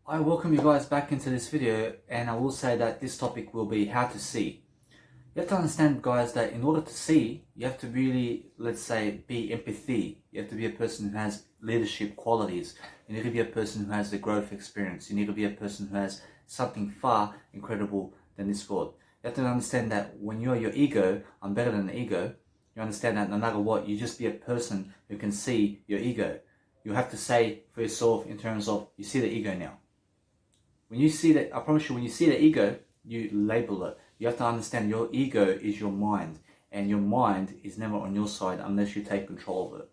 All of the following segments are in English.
I welcome you guys back into this video, and I will say that this topic will be how to see. You have to understand, guys, that in order to see, you have to really, let's say, be empathy. You have to be a person who has leadership qualities. You need to be a person who has the growth experience. You need to be a person who has something far incredible than this world. You have to understand that when you're your ego, I'm better than the ego. You understand that no matter what, you just be a person who can see your ego. You have to say for yourself in terms of, you see the ego now. When you see that, I promise you, when you see the ego, you label it. You have to understand your ego is your mind, and your mind is never on your side unless you take control of it.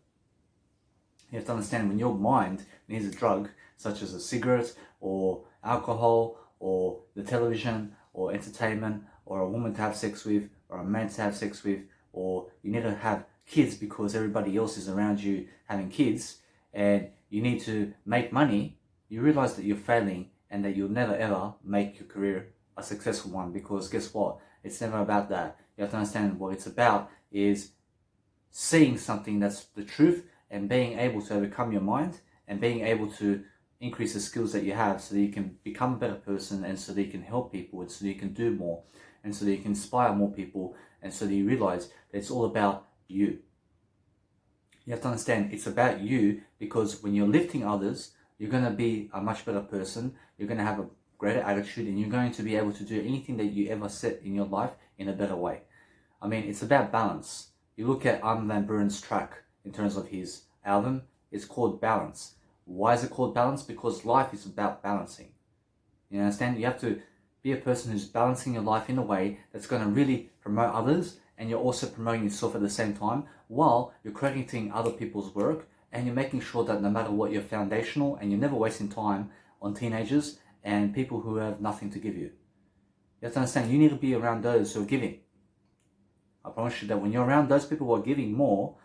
You have to understand when your mind needs a drug, such as a cigarette or alcohol or the television or entertainment or a woman to have sex with or a man to have sex with, or you need to have kids because everybody else is around you having kids, and you need to make money, you realize that you're failing and that you'll never ever make your career a successful one, because guess what? It's never about that. You have to understand what it's about is seeing something that's the truth and being able to overcome your mind and being able to increase the skills that you have so that you can become a better person, and so that you can help people, and so that you can do more, and so that you can inspire more people, and so that you realize that it's all about you. You have to understand it's about you, because when you're lifting others, you're going to be a much better person, you're going to have a greater attitude, and you're going to be able to do anything that you ever set in your life in a better way. I mean, it's about balance. You look at Armin van Buuren's track in terms of his album, it's called Balance. Why is it called Balance? Because life is about balancing. You understand? You have to be a person who's balancing your life in a way that's going to really promote others, and you're also promoting yourself at the same time while you're crediting other people's work, and you're making sure that no matter what, you're foundational and you're never wasting time on teenagers and people who have nothing to give you. You have to understand, you need to be around those who are giving. I promise you that when you're around those people who are giving more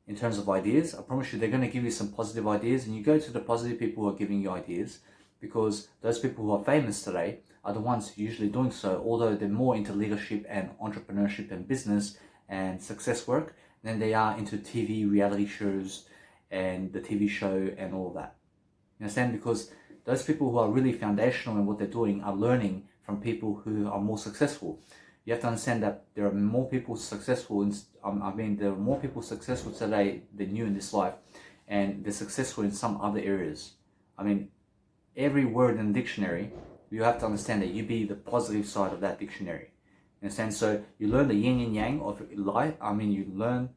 in terms of ideas, I promise you they're going to give you some positive ideas, and you go to the positive people who are giving you ideas, because those people who are famous today are the ones usually doing so, although they're more into leadership and entrepreneurship and business and success work than they are into TV reality shows and the TV show and all of that. You understand? Because those people who are really foundational in what they're doing are learning from people who are more successful. You have to understand that there are more people successful there are more people successful today than you in this life, and they're successful in some other areas. I mean, every word in the dictionary, you have to understand that you be the positive side of that dictionary. You understand? So you learn the yin and yang of life. You learn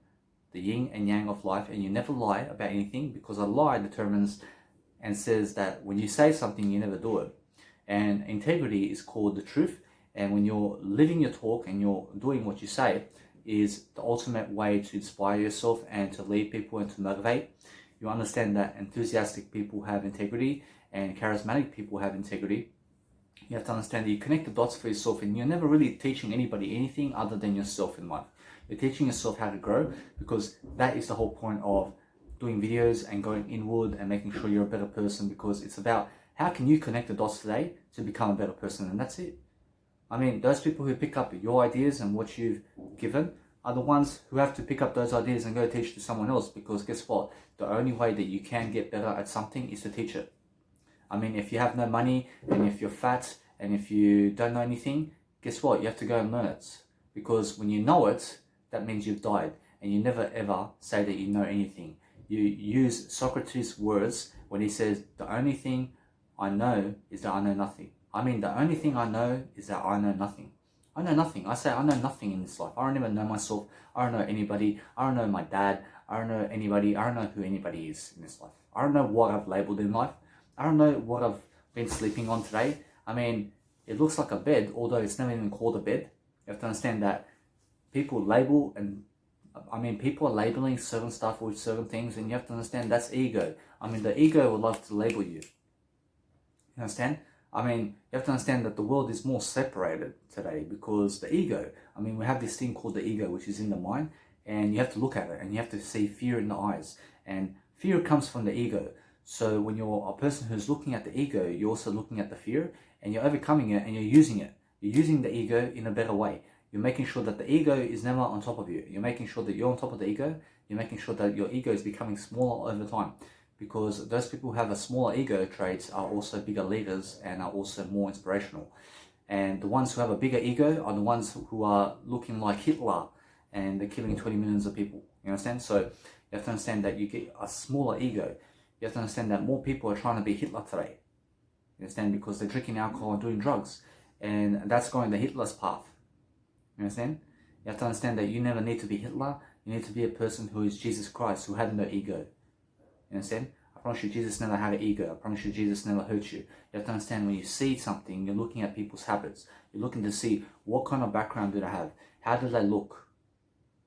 the yin and yang of life, and you never lie about anything, because a lie determines and says that when you say something, you never do it. And integrity is called the truth, and when you're living your talk and you're doing what you say, is the ultimate way to inspire yourself and to lead people and to motivate. You understand that enthusiastic people have integrity and charismatic people have integrity. You have to understand that you connect the dots for yourself, and you're never really teaching anybody anything other than yourself in life. You're teaching yourself how to grow, because that is the whole point of doing videos and going inward and making sure you're a better person, because it's about how can you connect the dots today to become a better person, and that's it. I mean, those people who pick up your ideas and what you've given are the ones who have to pick up those ideas and go teach to someone else, because guess what? The only way that you can get better at something is to teach it. I mean, if you have no money, and if you're fat, and if you don't know anything, guess what? You have to go and learn it. Because when you know it, that means you've died. And you never ever say that you know anything. You use Socrates' words when he says, the only thing I know is that I know nothing. I mean, the only thing I know is that I know nothing. I know nothing. I say I know nothing in this life. I don't even know myself. I don't know anybody. I don't know my dad. I don't know anybody. I don't know who anybody is in this life. I don't know what I've labeled in life. I don't know what I've been sleeping on today. I mean, it looks like a bed, although it's never even called a bed. You have to understand that people label, and people are labeling certain stuff with certain things, and you have to understand that's ego. I mean, the ego would love to label you. You understand? I mean, you have to understand that the world is more separated today because the ego, we have this thing called the ego, which is in the mind, and you have to look at it and you have to see fear in the eyes, and fear comes from the ego. So when you're a person who's looking at the ego, you're also looking at the fear, and you're overcoming it and you're using it. You're using the ego in a better way. You're making sure that the ego is never on top of you. You're making sure that you're on top of the ego. You're making sure that your ego is becoming smaller over time. because those people who have a smaller ego traits are also bigger leaders and are also more inspirational. And the ones who have a bigger ego are the ones who are looking like Hitler and they're killing 20 millions of people. You understand? So you have to understand that you get a smaller ego. You have to understand that more people are trying to be Hitler today. You understand? Because they're drinking alcohol and doing drugs. And that's going the Hitler's path. You understand? You have to understand that you never need to be Hitler. You need to be a person who is Jesus Christ, who had no ego. You understand? I promise you, Jesus never had an ego. I promise you, Jesus never hurt you. You have to understand, when you see something, you're looking at people's habits. You're looking to see what kind of background do they have? How do they look?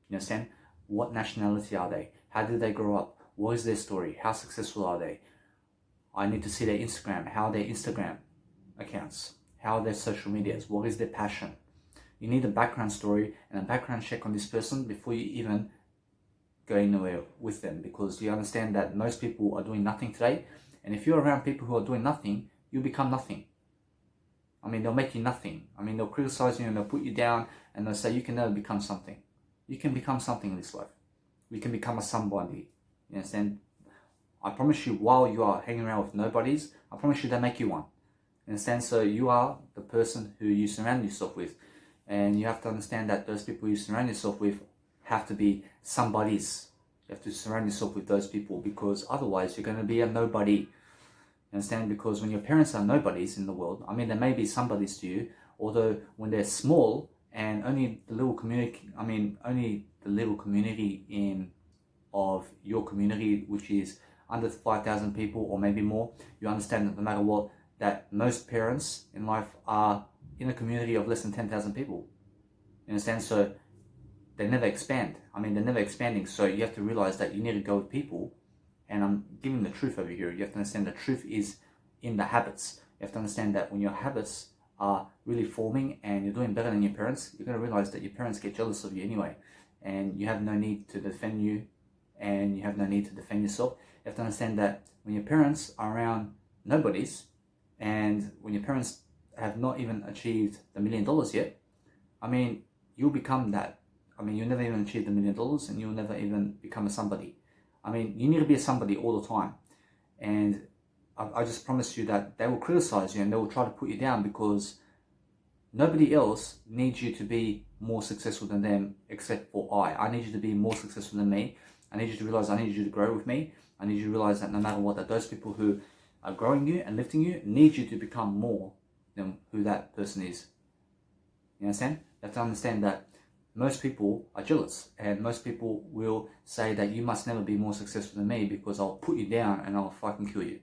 You understand? What nationality are they? How did they grow up? What is their story? How successful are they? I need to see their Instagram. How are their Instagram accounts? How are their social medias? What is their passion? You need a background story and a background check on this person before you even go anywhere with them, because you understand that most people are doing nothing today, and if you're around people who are doing nothing, you become nothing. I mean, they'll make you nothing. I mean, they'll criticize you and they'll put you down and they'll say you can never become something. You can become something in this life. You can become a somebody. You understand? I promise you, while you are hanging around with nobodies, I promise you they make you one. You understand? So you are the person who you surround yourself with, and you have to understand that those people you surround yourself with have to be somebodies. You have to surround yourself with those people, because otherwise you're going to be a nobody. You understand? Because when your parents are nobodies in the world, I mean, they may be somebodies to you, although when they're small and only the little community, of your community, which is under 5,000 people or maybe more, you understand that no matter what, that most parents in life are in a community of less than 10,000 people. You understand? So they never expand. I mean, they're never expanding. So you have to realize that you need to go with people. And I'm giving the truth over here. You have to understand the truth is in the habits. You have to understand that when your habits are really forming and you're doing better than your parents, you're going to realize that your parents get jealous of you anyway. And you have no need to defend you, and you have no need to defend yourself. You have to understand that when your parents are around nobodies, and when your parents have not even achieved the $1 million yet, I mean, you'll become that. I mean, you'll never even achieve the $1 million, and you'll never even become a somebody. I mean, you need to be a somebody all the time. And I just promise you that they will criticize you and they will try to put you down, because nobody else needs you to be more successful than them except for I. I need you to be more successful than me. I need you to realize I need you to grow with me. I need you to realize that no matter what, that those people who are growing you and lifting you need you to become more than who that person is. You understand? You have to understand that most people are jealous, and most people will say that you must never be more successful than me because I'll put you down and I'll fucking kill you.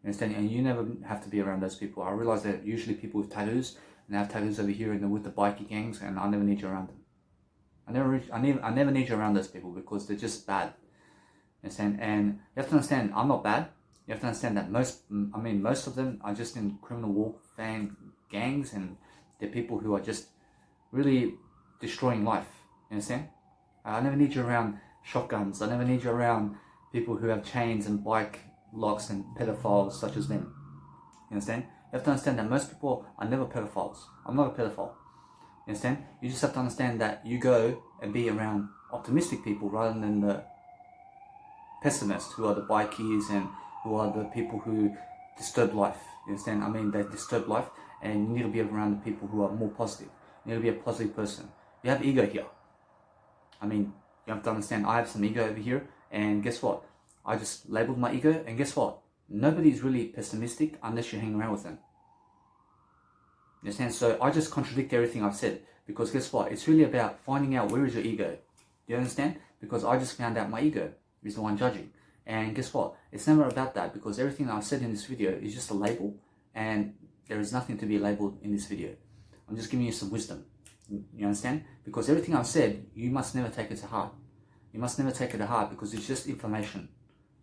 You understand? And you never have to be around those people. I realize that usually people with tattoos, and they have tattoos over here and they're with the bikie gangs, and I never need you around them. I never need you around those people, because they're just bad. You understand? And you have to understand, I'm not bad. You have to understand that most of them are just in criminal warfare gangs, and they're people who are just really destroying life. You understand? I never need you around shotguns. I never need you around people who have chains and bike locks and pedophiles such as them. You understand? You have to understand that most people are never pedophiles. I'm not a pedophile. You understand? You just have to understand that you go and be around optimistic people rather than the pessimists, who are the bikies and who are the people who disturb life. You understand? I mean, they disturb life, and you need to be around the people who are more positive. You need to be a positive person. You have ego here. I mean, you have to understand, I have some ego over here, and guess what? I just labeled my ego, and guess what? Nobody's really pessimistic unless you hang around with them. You understand? So I just contradict everything I've said, because guess what? It's really about finding out where is your ego. Do you understand? Because I just found out my ego is the one judging. And guess what? It's never about that, because everything I've said in this video is just a label, and there is nothing to be labeled in this video. I'm just giving you some wisdom. You understand? Because everything I've said, you must never take it to heart. You must never take it to heart, because it's just information.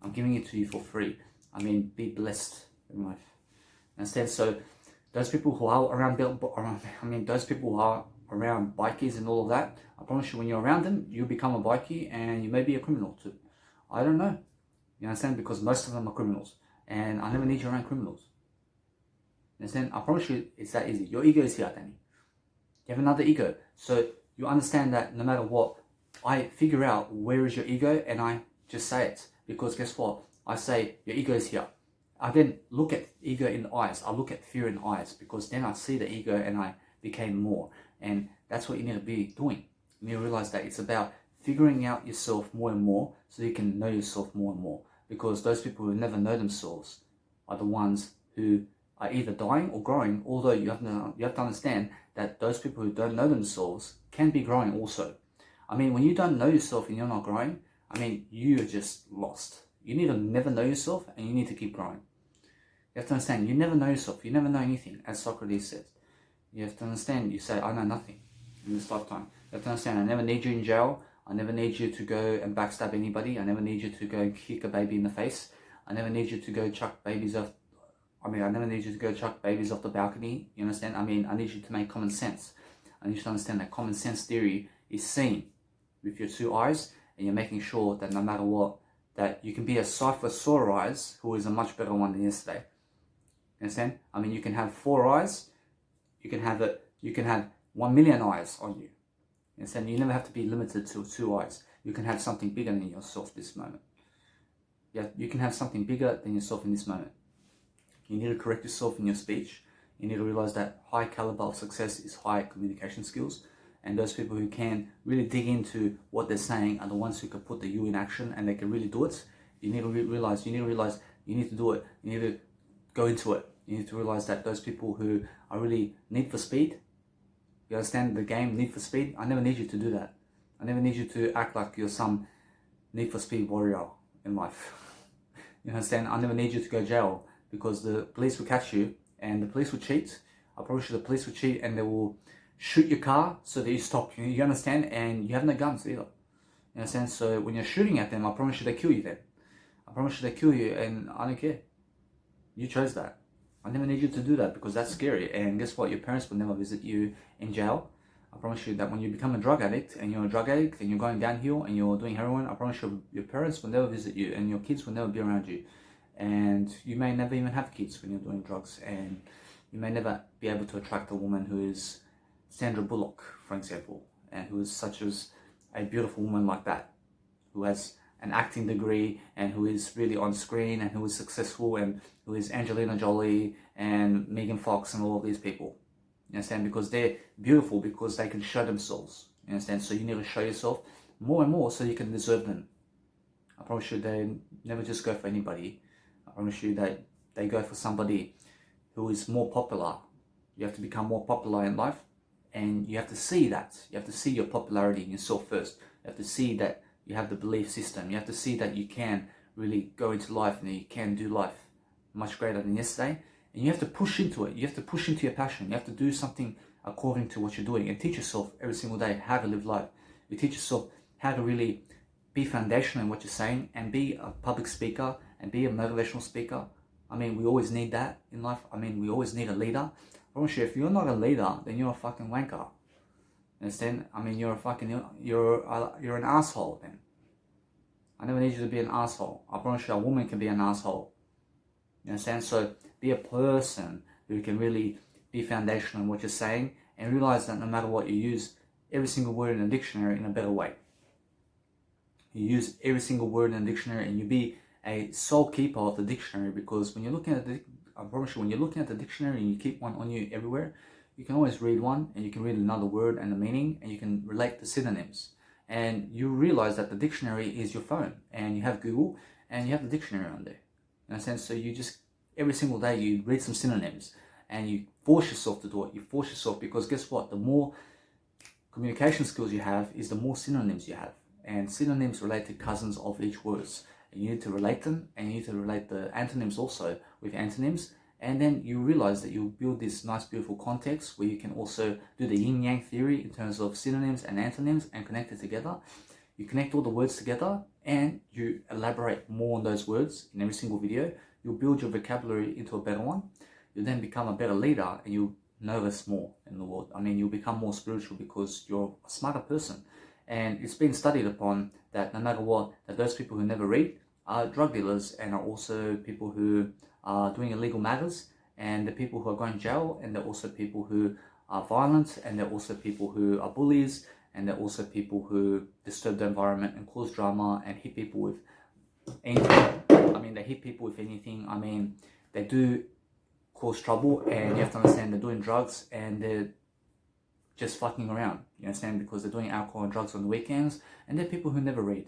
I'm giving it to you for free. I mean, be blessed in life. Understand? So those people who are around bikies and all of that, I promise you, when you're around them, you become a bikie, and you may be a criminal too. I don't know. You understand? Because most of them are criminals, and I never need you around criminals. You understand? I promise you, it's that easy. Your ego is here, Danny. You have another ego. So you understand that no matter what, I figure out where is your ego, and I just say it. Because guess what? I say your ego is here. I then look at ego in the eyes. I look at fear in the eyes, because then I see the ego and I became more. And that's what you need to be doing. You need to realize that it's about figuring out yourself more and more so you can know yourself more and more. Because those people who never know themselves are the ones who are either dying or growing, although you have to understand that those people who don't know themselves can be growing also. I mean, when you don't know yourself and you're not growing, I mean, you are just lost. You need to never know yourself, and you need to keep growing. You have to understand, you never know yourself, you never know anything, as Socrates says. You have to understand, you say, I know nothing in this lifetime. You have to understand, I never need you in jail. I never need you to go and backstab anybody. I never need you to go and kick a baby in the face. I never need you to go chuck babies off. I never need you to go chuck babies off the balcony. You understand? I need you to make common sense. I need you to understand that common sense theory is seen with your two eyes, and you're making sure that no matter what, that you can be a cipher sore eyes who is a much better one than yesterday. You understand? I mean, you can have 4 eyes. You can have 1 million eyes on you. You understand? You never have to be limited to 2 eyes. You can have something bigger than yourself this moment. Yeah, you can have something bigger than yourself in this moment. You need to correct yourself in your speech. You need to realize that high caliber of success is high communication skills. And those people who can really dig into what they're saying are the ones who can put the you in action, and they can really do it. You need to realize you need to do it. You need to go into it. You need to realize that those people who are really need for speed, you understand the game, Need for Speed? I never need you to do that. I never need you to act like you're some Need for Speed warrior in life. You understand? I never need you to go to jail, because the police will catch you, and the police will cheat. I promise you the police will cheat, and they will shoot your car so that you stop. You understand? And you have no guns either. You understand? So when you're shooting at them, I promise you they kill you then. I promise you they kill you, and I don't care. You chose that. I never need you to do that, because that's scary. And guess what? Your parents will never visit you in jail. I promise you that when you become a drug addict, and you're a drug addict, and you're going downhill, and you're doing heroin, I promise you your parents will never visit you, and your kids will never be around you. And you may never even have kids when you're doing drugs, and you may never be able to attract a woman who is Sandra Bullock, for example, and who is such as a beautiful woman like that, who has an acting degree, and who is really on screen, and who is successful, and who is Angelina Jolie and Megan Fox and all of these people. You understand? Because they're beautiful, because they can show themselves. You understand? So you need to show yourself more and more so you can deserve them. I promise you they never just go for anybody. I promise you that they go for somebody who is more popular. You have to become more popular in life, and you have to see that. You have to see your popularity in yourself first. You have to see that you have the belief system. You have to see that you can really go into life, and that you can do life much greater than yesterday. And you have to push into it. You have to push into your passion. You have to do something according to what you're doing, and teach yourself every single day how to live life. You teach yourself how to really be foundational in what you're saying, and be a public speaker, and be a motivational speaker. I mean, we always need that in life. I mean, we always need a leader. I promise you, if you're not a leader, then you're a fucking wanker. Understand? I mean, you're an asshole then. I never need you to be an asshole. I promise you, a woman can be an asshole. You understand? So be a person who can really be foundational in what you're saying, and realize that no matter what, you use every single word in the dictionary in a better way. You use every single word in the dictionary, and you be a sole keeper of the dictionary, because when you're looking at I promise you, when you're looking at the dictionary and you keep one on you everywhere, you can always read one, and you can read another word and the meaning, and you can relate the synonyms. And you realize that the dictionary is your phone, and you have Google, and you have the dictionary on there. In a sense, so you just, every single day you read some synonyms, and you force yourself to do it. You force yourself, because guess what? The more communication skills you have is the more synonyms you have. And synonyms relate to cousins of each words. And you need to relate them, and you need to relate the antonyms also with antonyms. And then you realize that you build this nice, beautiful context where you can also do the yin-yang theory in terms of synonyms and antonyms, and connect it together. You connect all the words together, and you elaborate more on those words in every single video. You'll build your vocabulary into a better one. You'll then become a better leader, and you'll know less more in the world. I mean, you'll become more spiritual, because you're a smarter person. And it's been studied upon that no matter what, that those people who never read are drug dealers, and are also people who are doing illegal matters, and the people who are going to jail, and they're also people who are violent, and they're also people who are bullies, and they're also people who disturb the environment and cause drama and hit people with anything. I mean, they hit people with anything. I mean, they do cause trouble, and you have to understand they're doing drugs and they're just fucking around. You understand? Because they're doing alcohol and drugs on the weekends, and they're people who never read.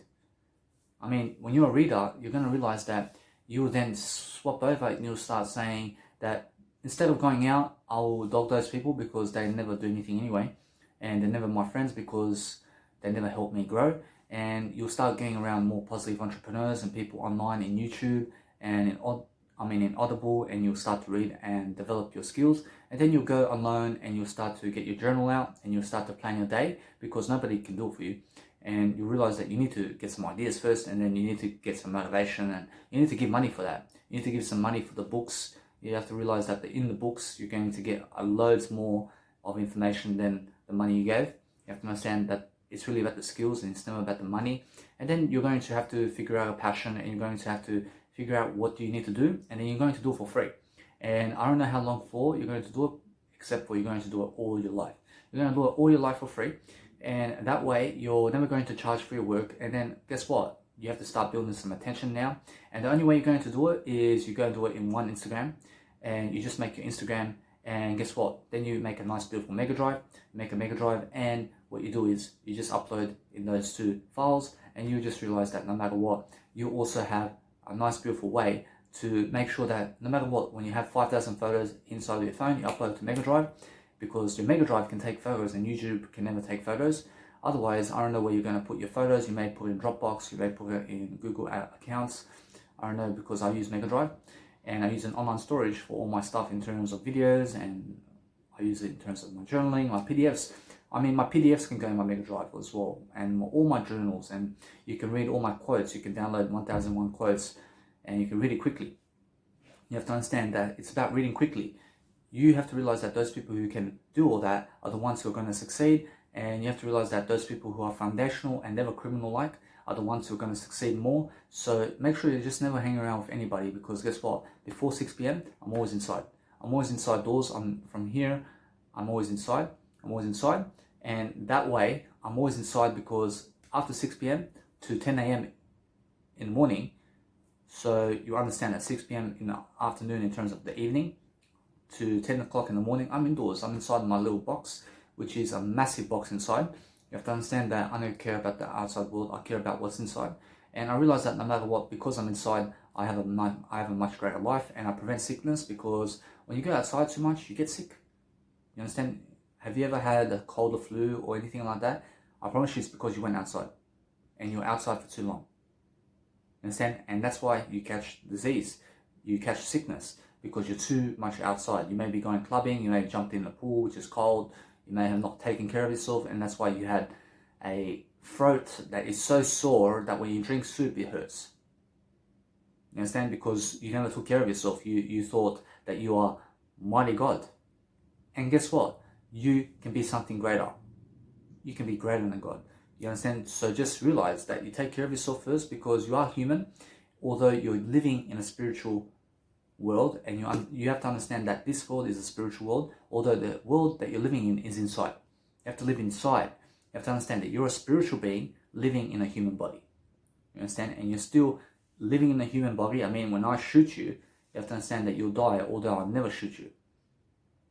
I mean, when you're a reader, you're going to realize that you will then swap over and you'll start saying that instead of going out, I'll dog those people because they never do anything anyway, and they're never my friends because they never help me grow. And you'll start getting around more positive entrepreneurs and people online in YouTube and in Audible, and you'll start to read and develop your skills. And then you'll go alone and you'll start to get your journal out and you'll start to plan your day, because nobody can do it for you. And you realize that you need to get some ideas first, and then you need to get some motivation, and you need to give money for that. You need to give some money for the books. You have to realize that in the books, you're going to get loads more of information than the money you gave. You have to understand that it's really about the skills and it's never about the money. And then you're going to have to figure out a passion, and you're going to have to figure out what do you need to do, and then you're going to do it for free. And I don't know how long for you're going to do it, except for you're going to do it all your life. You're going to do it all your life for free. And that way, you're never going to charge for your work. And then guess what? You have to start building some attention now. And the only way you're going to do it is you go and do it in one Instagram. And you just make your Instagram. And guess what? Then you make a nice beautiful mega drive. Make a mega drive. And what you do is you just upload in those two files. And you just realize that no matter what, you also have a nice beautiful way to make sure that no matter what, when you have 5,000 photos inside of your phone, you upload to mega drive. Because your mega drive can take photos and YouTube can never take photos. Otherwise, I don't know where you're going to put your photos. You may put it in Dropbox, you may put it in Google accounts. I don't know, because I use mega drive and I use an online storage for all my stuff in terms of videos, and I use it in terms of my journaling, my PDFs. I mean, my PDFs can go in my mega drive as well, and all my journals, and you can read all my quotes. You can download 1001 quotes and you can read it quickly. You have to understand that it's about reading quickly. You have to realize that those people who can do all that are the ones who are going to succeed, and you have to realize that those people who are foundational and never criminal-like are the ones who are going to succeed more. So make sure you just never hang around with anybody, because guess what? Before 6 p.m, I'm always inside. I'm always inside doors. I'm from here. I'm always inside. And that way, I'm always inside, because after 6 p.m. to 10 a.m. in the morning, so you understand that 6 p.m. in the afternoon in terms of the evening, to 10 o'clock in the morning, I'm indoors. I'm inside my little box, which is a massive box inside. You have to understand that I don't care about the outside world. I care about what's inside. And I realize that no matter what, because I'm inside, I have a much greater life, and I prevent sickness, because when you go outside too much, you get sick. You understand? Have you ever had a cold or flu or anything like that? I promise you it's because you went outside and you were outside for too long. You understand? And that's why you catch disease. You catch sickness, because you're too much outside. You may be going clubbing, you may have jumped in the pool, which is cold, you may have not taken care of yourself, and that's why you had a throat that is so sore that when you drink soup, it hurts. You understand? Because you never took care of yourself. You thought that you are mighty God. And guess what? You can be something greater. You can be greater than God. You understand? So just realize that you take care of yourself first, because you are human, although you're living in a spiritual world, and you have to understand that this world is a spiritual world, although the world that you're living in is inside. You have to live inside. You have to understand that you're a spiritual being living in a human body. You understand? And you're still living in a human body. I mean, when I shoot you, you have to understand that you'll die, although I'll never shoot you.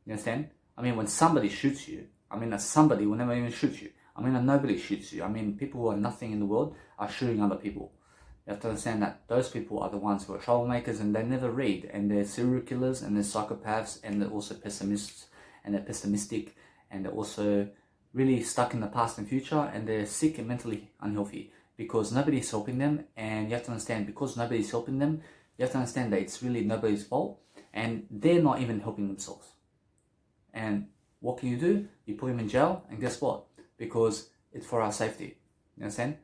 You understand? I mean, when somebody shoots you, I mean, somebody will never even shoot you. I mean, nobody shoots you. I mean, people who are nothing in the world are shooting other people. You have to understand that those people are the ones who are troublemakers, and they never read, and they're serial killers, and they're psychopaths, and they're also pessimists, and they're pessimistic, and they're also really stuck in the past and future, and they're sick and mentally unhealthy, because nobody's helping them. And you have to understand, because nobody's helping them, you have to understand that it's really nobody's fault, and they're not even helping themselves. And what can you do? You put them in jail, and guess what? Because it's for our safety. You understand?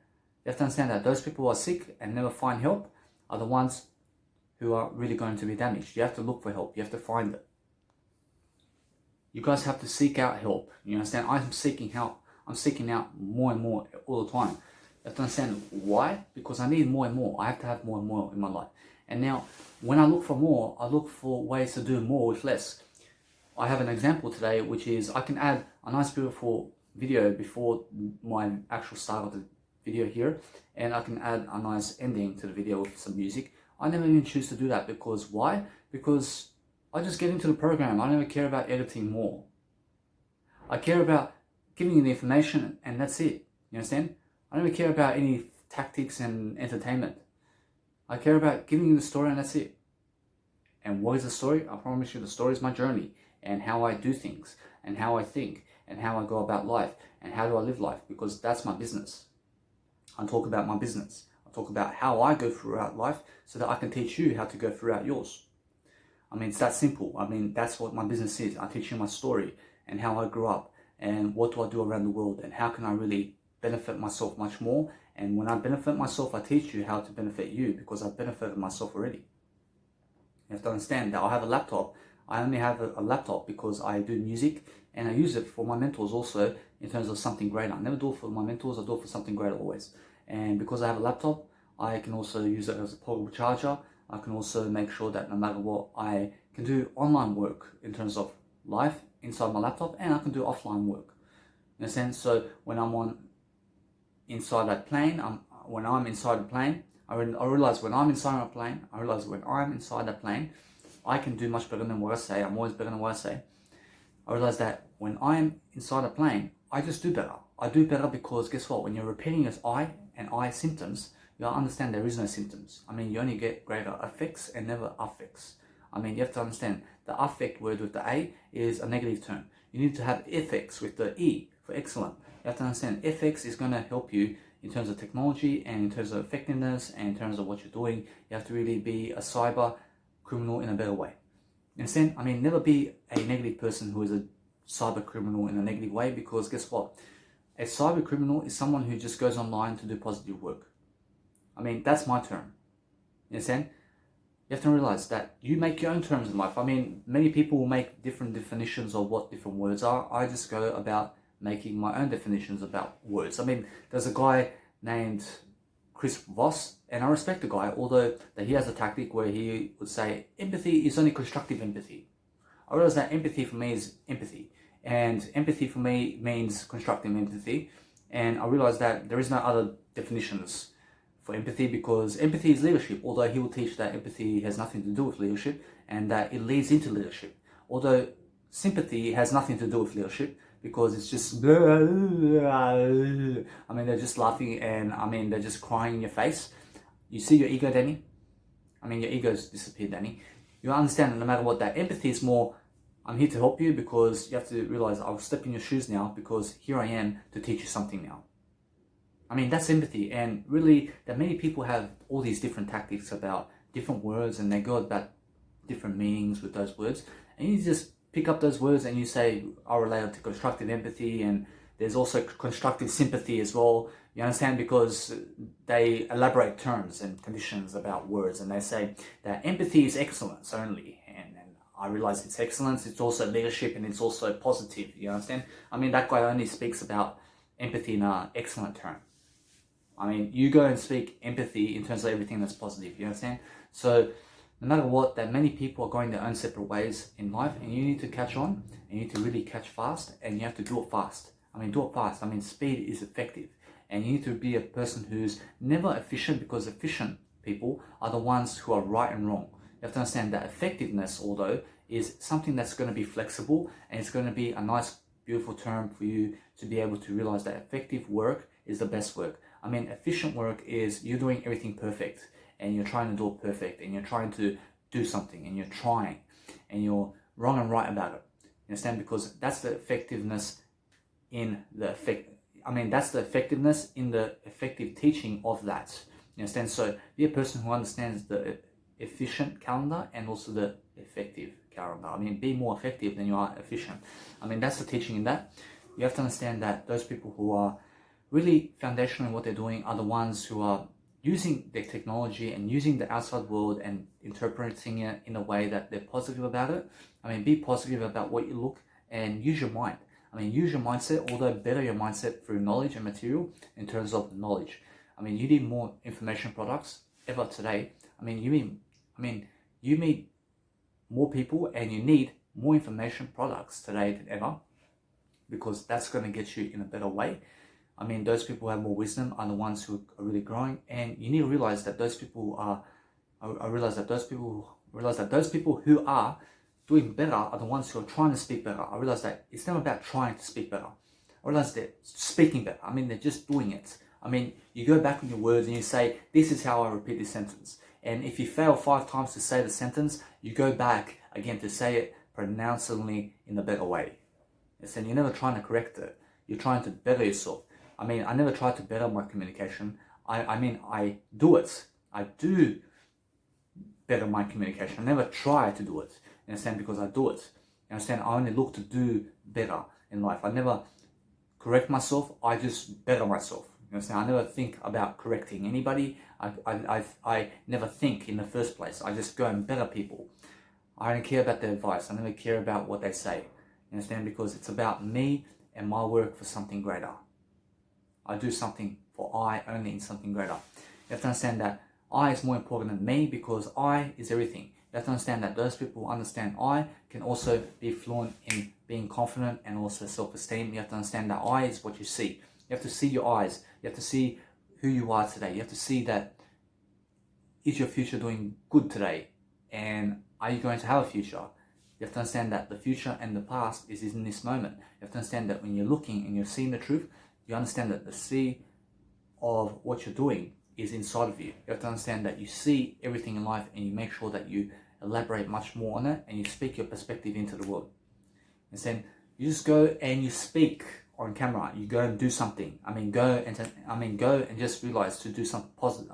You have to understand that those people who are sick and never find help are the ones who are really going to be damaged. You have to look for help. You have to find it. You guys have to seek out help. You understand? I'm seeking help. I'm seeking out more and more all the time. You have to understand why? Because I need more and more. I have to have more and more in my life. And now, when I look for more, I look for ways to do more with less. I have an example today, which is I can add a nice beautiful video before my actual start of the video here, and I can add a nice ending to the video with some music, I never even choose to do that. Because why? Because I just get into the program. I never care about editing more. I care about giving you the information and that's it. You understand? I don't care about any tactics and entertainment. I care about giving you the story and that's it. And what is the story? I promise you the story is my journey and how I do things and how I think and how I go about life and how do I live life, because that's my business. I talk about my business. I talk about how I go throughout life so that I can teach you how to go throughout yours. I mean, it's that simple. I mean, that's what my business is. I teach you my story and how I grew up and what do I do around the world and how can I really benefit myself much more. And when I benefit myself, I teach you how to benefit you, because I've benefited myself already. You have to understand that I have a laptop. I only have a laptop because I do music and I use it for my mentors also in terms of something greater. I never do it for my mentors, I do it for something greater always. And because I have a laptop, I can also use it as a portable charger. I can also make sure that no matter what, I can do online work in terms of life inside my laptop, and I can do offline work. In a sense, so when I'm inside that plane, when I'm inside the plane, I realize when I'm inside a plane, I can do much better than what I say. I'm always better than what I say. I realize that when I'm inside a plane, I just do better. I do better because guess what? When you're repeating as I and I symptoms, you gotta understand there is no symptoms. I mean, you only get greater effects and never affects. I mean, you have to understand the affect word with the A is a negative term. You need to have effects with the E for excellent. You have to understand FX is going to help you in terms of technology and in terms of effectiveness and in terms of what you're doing. You have to really be a cyber criminal in a better way. You understand? I mean, never be a negative person who is a cyber criminal in a negative way, because guess what? A cyber criminal is someone who just goes online to do positive work. I mean, that's my term. You understand? You have to realize that you make your own terms in life. I mean, many people will make different definitions of what different words are. I just go about making my own definitions about words. I mean, there's a guy named Chris Voss, and I respect the guy, although that he has a tactic where he would say empathy is only constructive empathy. I realize that empathy for me is empathy, and empathy for me means constructive empathy, and I realize that there is no other definitions for empathy, because empathy is leadership, although he will teach that empathy has nothing to do with leadership and that it leads into leadership. Although sympathy has nothing to do with leadership, because it's just I mean, they're just laughing and I mean, they're just crying in your face. You see your ego, Danny? I mean, your ego's disappeared, Danny. You understand that no matter what, that empathy is more, I'm here to help you, because you have to realize I'll step in your shoes now, because here I am to teach you something now. I mean, that's empathy. And really, that many people have all these different tactics about different words, and they go about different meanings with those words. And you just pick up those words and you say, are related to constructive empathy, and there's also constructive sympathy as well. You understand? Because they elaborate terms and conditions about words, and they say that empathy is excellence only. And I realize it's excellence, it's also leadership, and it's also positive. You understand? I mean, that guy only speaks about empathy in an excellent term. I mean, you go and speak empathy in terms of everything that's positive, you understand? So, no matter what, that many people are going their own separate ways in life, and you need to catch on, and you need to really catch fast, and you have to do it fast. I mean, do it fast. I mean, speed is effective, and you need to be a person who's never efficient, because efficient people are the ones who are right and wrong. You have to understand that effectiveness, although, is something that's going to be flexible, and it's going to be a nice, beautiful term for you to be able to realize that effective work is the best work. I mean, efficient work is you're doing everything perfect, and you're trying to do it perfect, and you're trying to do something, and you're trying, and you're wrong and right about it. You understand? Because that's the effectiveness in the that's the effectiveness in the effective teaching of that. You understand? So be a person who understands the efficient calendar and also the effective calendar. I mean, be more effective than you are efficient. I mean, that's the teaching in that. You have to understand that those people who are really foundational in what they're doing are the ones who are using the technology and using the outside world and interpreting it in a way that they're positive about it. I mean, be positive about what you look, and use your mind. I mean, use your mindset, although better your mindset through knowledge and material in terms of knowledge. I mean, you need more information products ever today. I mean, you meet more people, and you need more information products today than ever, because that's going to get you in a better way. I mean, those people who have more wisdom are the ones who are really growing, and you need to realize that those people are I realize that those people who are doing better are the ones who are trying to speak better. I realize that it's never about trying to speak better. I realize they're speaking better. I mean, they're just doing it. I mean, you go back on your words and you say, this is how I repeat this sentence. And if you fail 5 times to say the sentence, you go back again to say it pronouncedly in a better way. And you're never trying to correct it. You're trying to better yourself. I mean, I never try to better my communication. I mean, I do it. I do better my communication. I never try to do it. You understand? Because I do it. You understand? I only look to do better in life. I never correct myself. I just better myself. You understand? I never think about correcting anybody. I never think in the first place. I just go and better people. I don't care about their advice. I never care about what they say. You understand? Because it's about me and my work for something greater. I do something for I only in something greater. You have to understand that I is more important than me because I is everything. You have to understand that those people who understand I can also be fluent in being confident and also self-esteem. You have to understand that I is what you see. You have to see your eyes. You have to see who you are today. You have to see that is your future doing good today? And are you going to have a future? You have to understand that the future and the past is in this moment. You have to understand that when you're looking and you're seeing the truth, you understand that the sea of what you're doing is inside of you. You have to understand that you see everything in life and you make sure that you elaborate much more on it and you speak your perspective into the world. And then you just go and you speak on camera. You go and do something. Go and just realize to do something positive.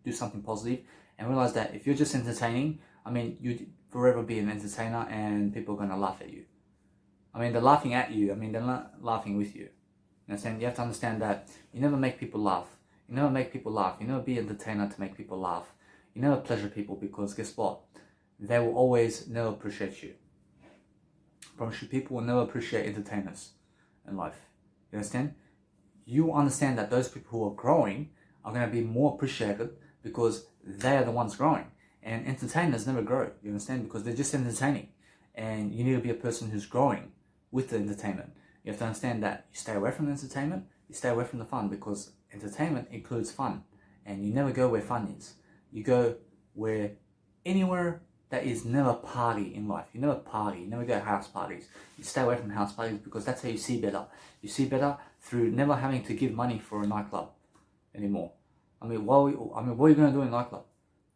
Do something positive and realize that if you're just entertaining, you'd forever be an entertainer and people are going to laugh at you. They're laughing at you. They're not laughing with you. You understand? You have to understand that you never make people laugh. You never make people laugh. You never be an entertainer to make people laugh. You never pleasure people because guess what? They will always never appreciate you. I promise you, people will never appreciate entertainers in life. You understand? You understand that those people who are growing are going to be more appreciated because they are the ones growing. And entertainers never grow, you understand? Because they're just entertaining. And you need to be a person who's growing with the entertainment. You have to understand that you stay away from the entertainment, you stay away from the fun because entertainment includes fun. And you never go where fun is. You go where anywhere that is never party in life. You never party, you never go to house parties. You stay away from house parties because that's how you see better. You see better through never having to give money for a nightclub anymore. What are you going to do in a nightclub?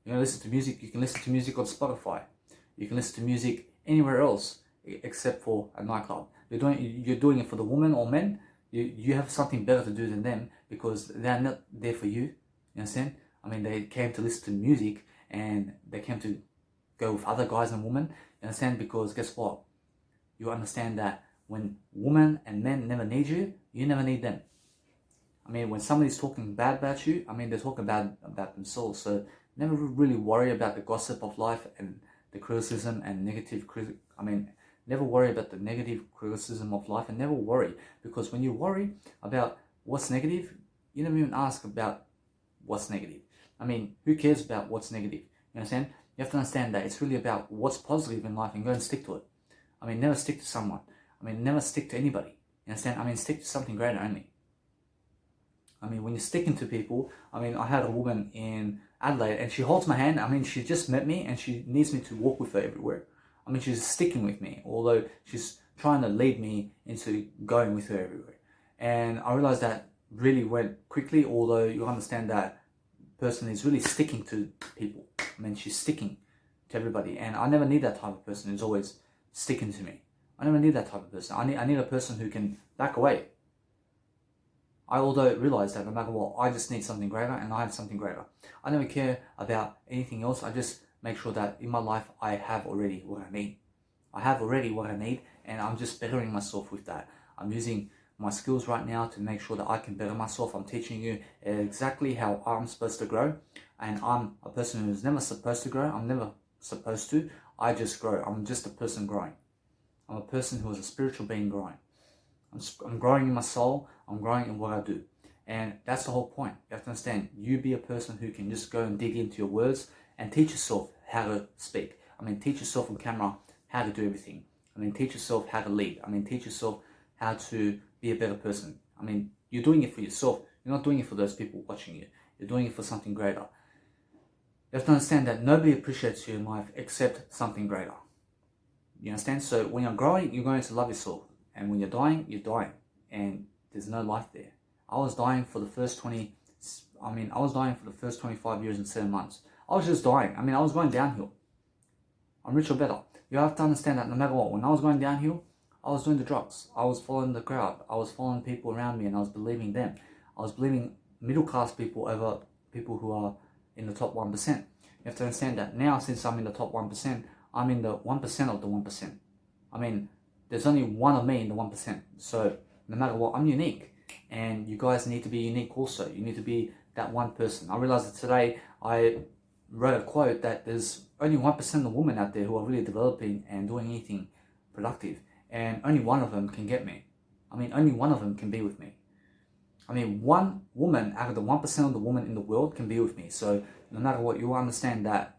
You're going to listen to music. You can listen to music on Spotify. You can listen to music anywhere else except for a nightclub. You're doing it for the women or men. You have something better to do than them because they're not there for you. You understand? They came to listen to music and they came to go with other guys and women. You understand? Because guess what? You understand that when women and men never need you, you never need them. When somebody's talking bad about you, they're talking bad about themselves. So never really worry about the gossip of life and the criticism and never worry about the negative criticism of life and never worry. Because when you worry about what's negative, you never even ask about what's negative. Who cares about what's negative? You understand? You have to understand that it's really about what's positive in life and go and stick to it. Never stick to someone. Never stick to anybody. You understand? Stick to something greater only. When you're sticking to people, I had a woman in Adelaide and she holds my hand. She just met me and she needs me to walk with her everywhere. She's sticking with me, although she's trying to lead me into going with her everywhere. And I realized that really went quickly, although you understand that person is really sticking to people. She's sticking to everybody. And I never need that type of person who's always sticking to me. I never need that type of person. I need a person who can back away. I although realize that no matter what, I just need something greater and I have something greater. I never care about anything else. I just make sure that in my life I have already what I need. I have already what I need and I'm just bettering myself with that. I'm using my skills right now to make sure that I can better myself. I'm teaching you exactly how I'm supposed to grow. And I'm a person who's never supposed to grow. I'm never supposed to. I just grow. I'm just a person growing. I'm a person who is a spiritual being growing. I'm growing in my soul. I'm growing in what I do. And that's the whole point. You have to understand, you be a person who can just go and dig into your words and teach yourself how to speak. Teach yourself on camera how to do everything. Teach yourself how to lead. Teach yourself how to be a better person. You're doing it for yourself. You're not doing it for those people watching you. You're doing it for something greater. You have to understand that nobody appreciates you in life except something greater. You understand? So when you're growing, you're going to love yourself. And when you're dying, you're dying. And there's no life there. I was dying for the first 25 years and 7 months. I was just dying. I was going downhill. I'm rich or better. You have to understand that no matter what, when I was going downhill, I was doing the drugs. I was following the crowd. I was following people around me and I was believing them. I was believing middle class people over people who are in the top 1%. You have to understand that now, since I'm in the top 1%, I'm in the 1% of the 1%. There's only one of me in the 1%. So no matter what, I'm unique. And you guys need to be unique also. You need to be that one person. I realized that today I wrote a quote that there's only 1% of women out there who are really developing and doing anything productive. And only one of them can get me. Only one of them can be with me. One woman out of the 1% of the women in the world can be with me. So no matter what, you understand that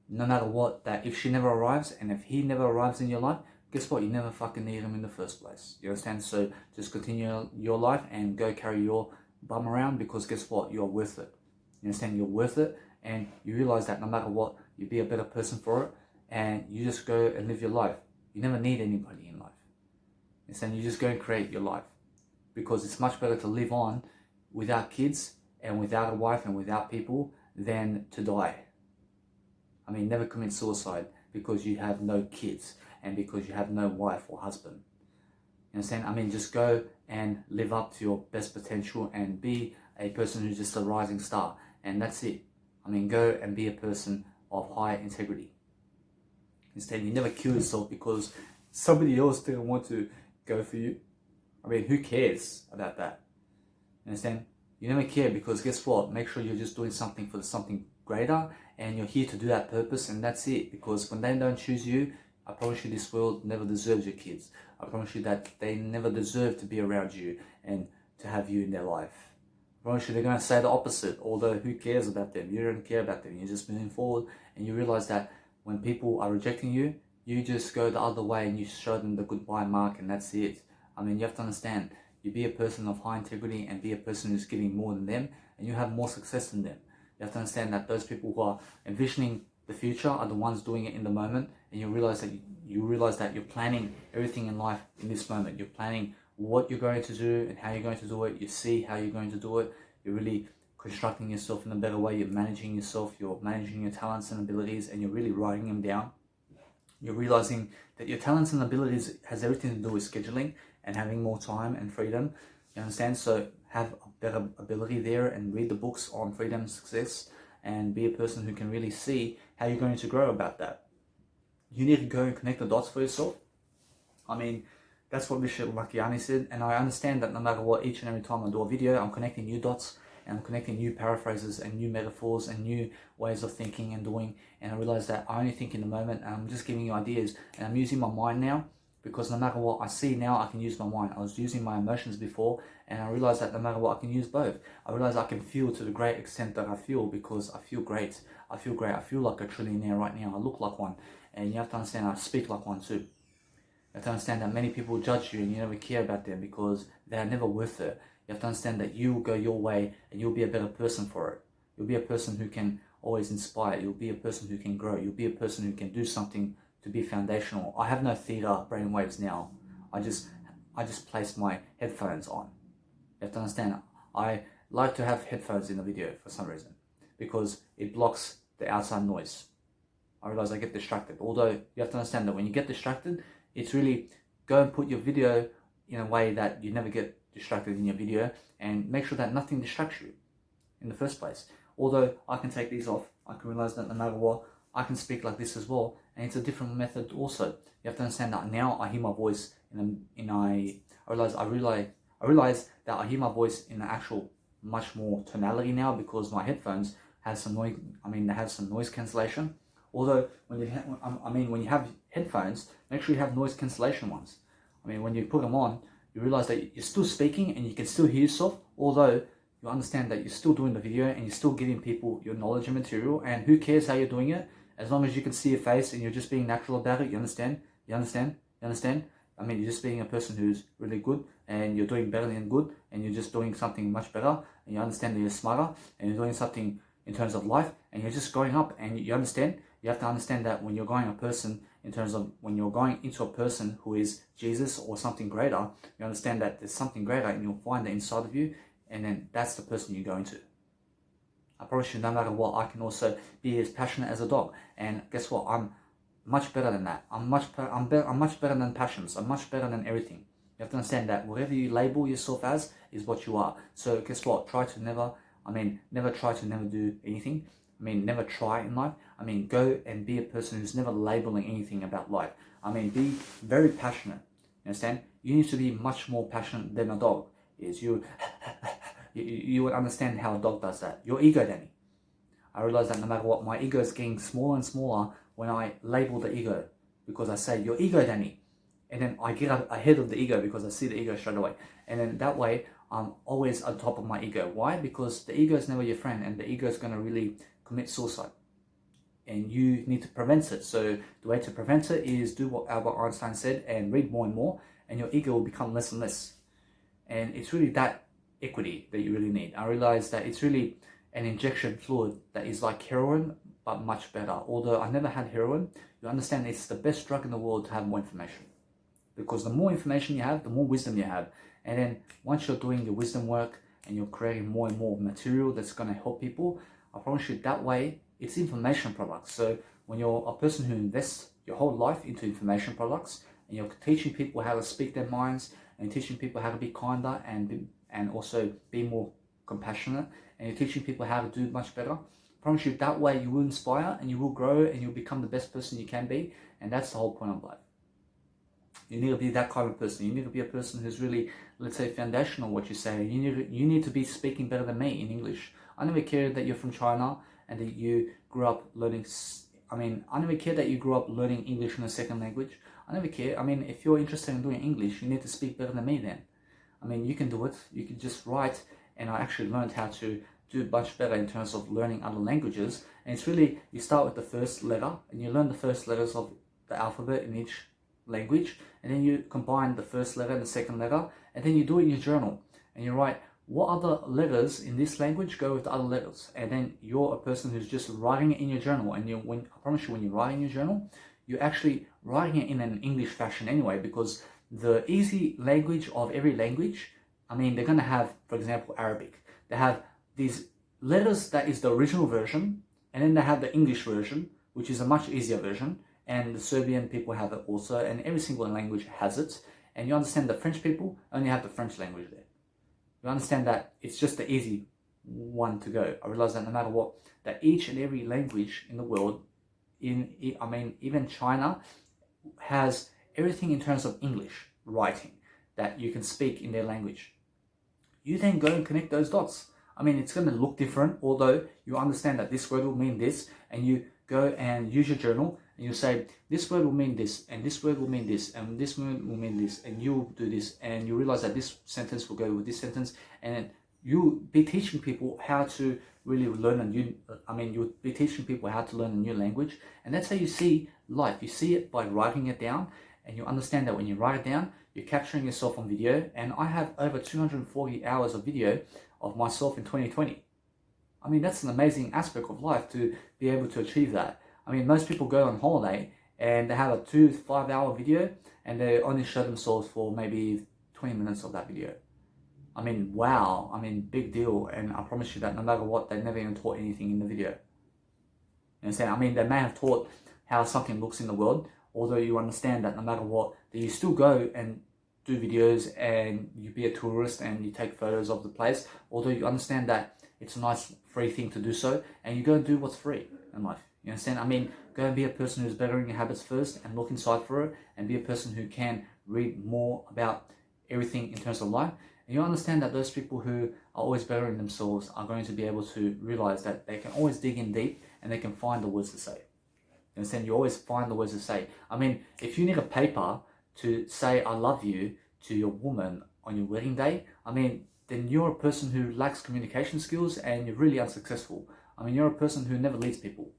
no matter what, that if she never arrives and if he never arrives in your life, guess what? You never fucking need him in the first place. You understand? So just continue your life and go carry your bum around, because guess what? You're worth it. You understand? You're worth it, and you realize that no matter what, you be a better person for it, and you just go and live your life. You never need anybody in life. You understand? You just go and create your life, because it's much better to live on without kids and without a wife and without people than to die. Never commit suicide because you have no kids and because you have no wife or husband. You understand? Just go and live up to your best potential and be a person who's just a rising star. And that's it. Go and be a person of high integrity. Instead, you never kill yourself because somebody else didn't want to go for you. Who cares about that? You understand? You never care, because guess what? Make sure you're just doing something for something greater, and you're here to do that purpose, and that's it. Because when they don't choose you, I promise you this world never deserves your kids. I promise you that they never deserve to be around you and to have you in their life. I promise you they're going to say the opposite, although who cares about them? You don't care about them. You're just moving forward, and you realize that when people are rejecting you, you just go the other way and you show them the goodbye mark, and that's it. You have to understand, you be a person of high integrity and be a person who's giving more than them, and you have more success than them. You have to understand that those people who are envisioning the future are the ones doing it in the moment, and you realize that you're planning everything in life in this moment. You're planning what you're going to do and how you're going to do it. You see how you're going to do it. You're really constructing yourself in a better way. You're managing yourself. You're managing your talents and abilities, and you're really writing them down. You're realizing that your talents and abilities has everything to do with scheduling and having more time and freedom. You understand? So have a better ability there and read the books on freedom and success, and be a person who can really see how you're going to grow about that. You need to go and connect the dots for yourself. That's what Vishen Lakhiani said, and I understand that no matter what, each and every time I do a video, I'm connecting new dots, and I'm connecting new paraphrases and new metaphors and new ways of thinking and doing, and I realize that I only think in the moment, and I'm just giving you ideas, and I'm using my mind now, because no matter what I see now, I can use my mind. I was using my emotions before, and I realized that no matter what, I can use both. I realized I can feel to the great extent that I feel, because I feel great. I feel great. I feel like a trillionaire right now. I look like one, and you have to understand I speak like one too. You have to understand that many people judge you and you never care about them because they are never worth it. You have to understand that you will go your way and you'll be a better person for it. You'll be a person who can always inspire. You'll be a person who can grow. You'll be a person who can do something to be foundational. I have no theater brainwaves now. I just place my headphones on. You have to understand, I like to have headphones in the video for some reason, because it blocks the outside noise. I realize I get distracted. Although you have to understand that when you get distracted, it's really go and put your video in a way that you never get distracted in your video, and make sure that nothing distracts you in the first place. Although I can take these off, I can realize that no matter what, I can speak like this as well, and it's a different method also. You have to understand that now I hear my voice I realize that I hear my voice in an actual much more tonality now, because my headphones have some noise. They have some noise cancellation. Although when you have headphones, make sure you have noise cancellation ones. When you put them on, you realize that you're still speaking and you can still hear yourself, although you understand that you're still doing the video and you're still giving people your knowledge and material, and who cares how you're doing it, as long as you can see your face and you're just being natural about it. You understand? You're just being a person who's really good, and you're doing better than good, and you're just doing something much better, and you understand that you're smarter, and you're doing something in terms of life, and you're just growing up, and you understand, you have to understand that when you're going a person, in terms of when you're going into a person who is Jesus or something greater, you understand that there's something greater, and you'll find that inside of you, and then that's the person you go into. I promise you, no matter what, I can also be as passionate as a dog, and guess what? I'm much better than that. I'm much better than passions. I'm much better than everything. You have to understand that whatever you label yourself as is what you are. So guess what? Never try to never do anything. Never try in life. Go and be a person who's never labeling anything about life. Be very passionate. You understand? You need to be much more passionate than a dog is. You would understand how a dog does that. Your ego, Danny. I realize that no matter what, my ego is getting smaller and smaller when I label the ego, because I say, your ego, Danny. And then I get ahead of the ego because I see the ego straight away. And then that way, I'm always on top of my ego. Why? Because the ego is never your friend, and the ego is going to really commit suicide. And you need to prevent it. So the way to prevent it is do what Albert Einstein said and read more and more, and your ego will become less and less. And it's really that equity that you really need. I realize that it's really an injection fluid that is like heroin, but much better. Although I never had heroin, you understand it's the best drug in the world to have more information. Because the more information you have, the more wisdom you have. And then once you're doing your wisdom work and you're creating more and more material that's going to help people, I promise you that way, it's information products. So when you're a person who invests your whole life into information products, and you're teaching people how to speak their minds, and teaching people how to be kinder and also be more compassionate, and you're teaching people how to do much better, I promise you that way you will inspire and you will grow and you'll become the best person you can be. And that's the whole point of life. You need to be that kind of person. You need to be a person who's really, let's say, foundational what you say. You need to be speaking better than me in English. I never care that you're from China and that you grew up learning, I never care that you grew up learning English in a second language. I never care. If you're interested in doing English, you need to speak better than me then. You can do it. You can just write, and I actually learned how to do much better in terms of learning other languages. And it's really, you start with the first letter, and you learn the first letters of the alphabet in each language, and then you combine the first letter and the second letter, and then you do it in your journal, and you write what other letters in this language go with the other letters, and then you're a person who's just writing it in your journal. And I promise you, when you write in your journal, you're actually writing it in an English fashion anyway, because the easy language of every language, they're going to have, for example, Arabic. They have these letters that is the original version, and then they have the English version, which is a much easier version, and the Serbian people have it also, and every single language has it. And you understand the French people only have the French language there. You understand that it's just the easy one to go. I realize that no matter what, that each and every language in the world, even China, has everything in terms of English writing that you can speak in their language. You then go and connect those dots. It's going to look different, although you understand that this word will mean this, and you go and use your journal, and you say, this word will mean this, and this word will mean this, and this word will mean this, and you'll do this, and you realize that this sentence will go with this sentence, and you'll be teaching people how to really learn you'll be teaching people how to learn a new language. And that's how you see life. You see it by writing it down, and you understand that when you write it down, you're capturing yourself on video. And I have over 240 hours of video of myself in 2020. That's an amazing aspect of life to be able to achieve that. Most people go on holiday and they have a 2 to 5 hour video, and they only show themselves for maybe 20 minutes of that video. Wow, big deal. And I promise you that no matter what, they never even taught anything in the video. You understand? They may have taught how something looks in the world, although you understand that no matter what, that you still go and do videos and you be a tourist and you take photos of the place, although you understand that it's a nice free thing to do so, and you go and do what's free in life. You understand? Go and be a person who's bettering your habits first and look inside for it, and be a person who can read more about everything in terms of life. And you understand that those people who are always bettering themselves are going to be able to realize that they can always dig in deep and they can find the words to say. You understand? You always find the words to say. If you need a paper to say I love you to your woman on your wedding day, then you're a person who lacks communication skills and you're really unsuccessful. You're a person who never leads people.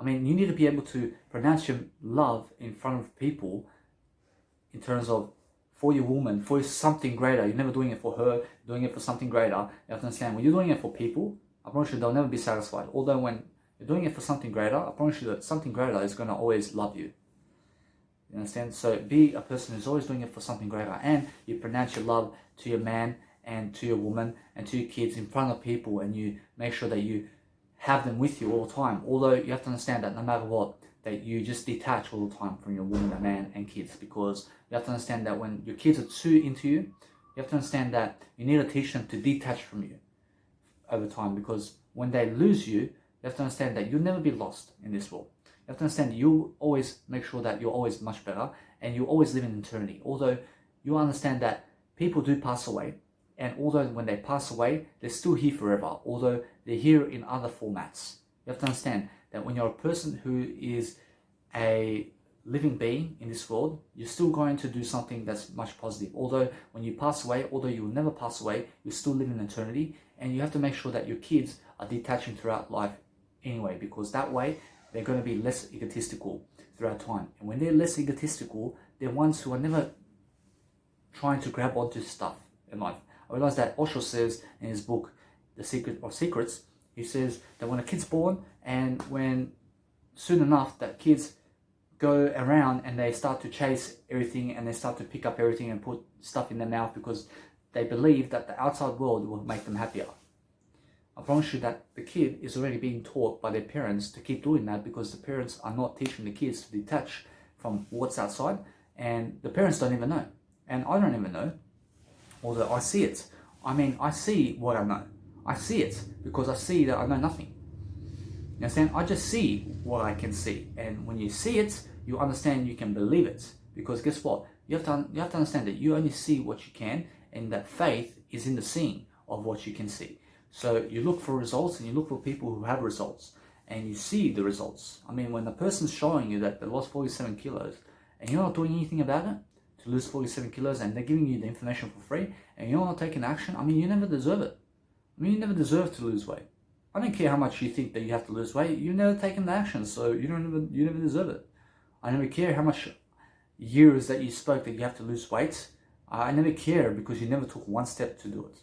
You need to be able to pronounce your love in front of people in terms of for your woman, for something greater. You're never doing it for her, doing it for something greater. You have to understand, when you're doing it for people, I promise you they'll never be satisfied. Although when you're doing it for something greater, I promise you that something greater is going to always love you. You understand? So be a person who's always doing it for something greater, and you pronounce your love to your man and to your woman and to your kids in front of people, and you make sure that you have them with you all the time. Although you have to understand that no matter what, that you just detach all the time from your woman and man and kids, because you have to understand that when your kids are too into you, you have to understand that you need to teach them to detach from you over time, because when they lose you, you have to understand that you'll never be lost in this world. You have to understand that you'll always make sure that you're always much better, and you always live in eternity. Although you understand that people do pass away, and although when they pass away, they're still here forever, although they're here in other formats. You have to understand that when you're a person who is a living being in this world, you're still going to do something that's much positive. Although when you pass away, although you will never pass away, you still live in eternity, and you have to make sure that your kids are detaching throughout life anyway, because that way they're going to be less egotistical throughout time. And when they're less egotistical, they're ones who are never trying to grab onto stuff in life. I realize that Osho says in his book, The Secret of Secrets, he says that when a kid's born, and when soon enough that kids go around and they start to chase everything, and they start to pick up everything and put stuff in their mouth because they believe that the outside world will make them happier. I promise you that the kid is already being taught by their parents to keep doing that, because the parents are not teaching the kids to detach from what's outside, and the parents don't even know. And I don't even know, although I see it. I mean, I see what I know. I see it because I see that I know nothing. You understand? I just see what I can see. And when you see it, you understand you can believe it. Because guess what? You have to understand that you only see what you can, and that faith is in the seeing of what you can see. So you look for results, and you look for people who have results, and you see the results. I mean, when the person's showing you that they lost 47 kilos, and you're not doing anything about it to lose 47 kilos, and they're giving you the information for free, and you're not taking action, I mean, you never deserve it. I mean, you never deserve to lose weight. I don't care how much you think that you have to lose weight. You've never taken the action, so you never deserve it. I never care how much years that you spoke that you have to lose weight. I never care, because you never took one step to do it.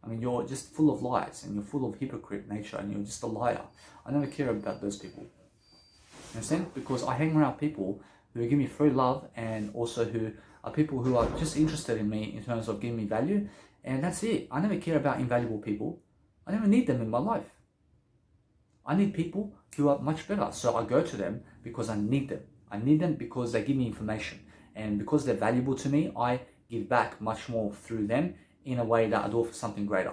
I mean, you're just full of lies, and you're full of hypocrite nature, and you're just a liar. I never care about those people. You understand? Because I hang around people who give me free love, and also who are people who are just interested in me in terms of giving me value, and that's it. I never care about invaluable people. I never need them in my life. I need people who are much better, so I go to them because I need them. I need them because they give me information, and because they're valuable to me, I give back much more through them in a way that I do it for something greater.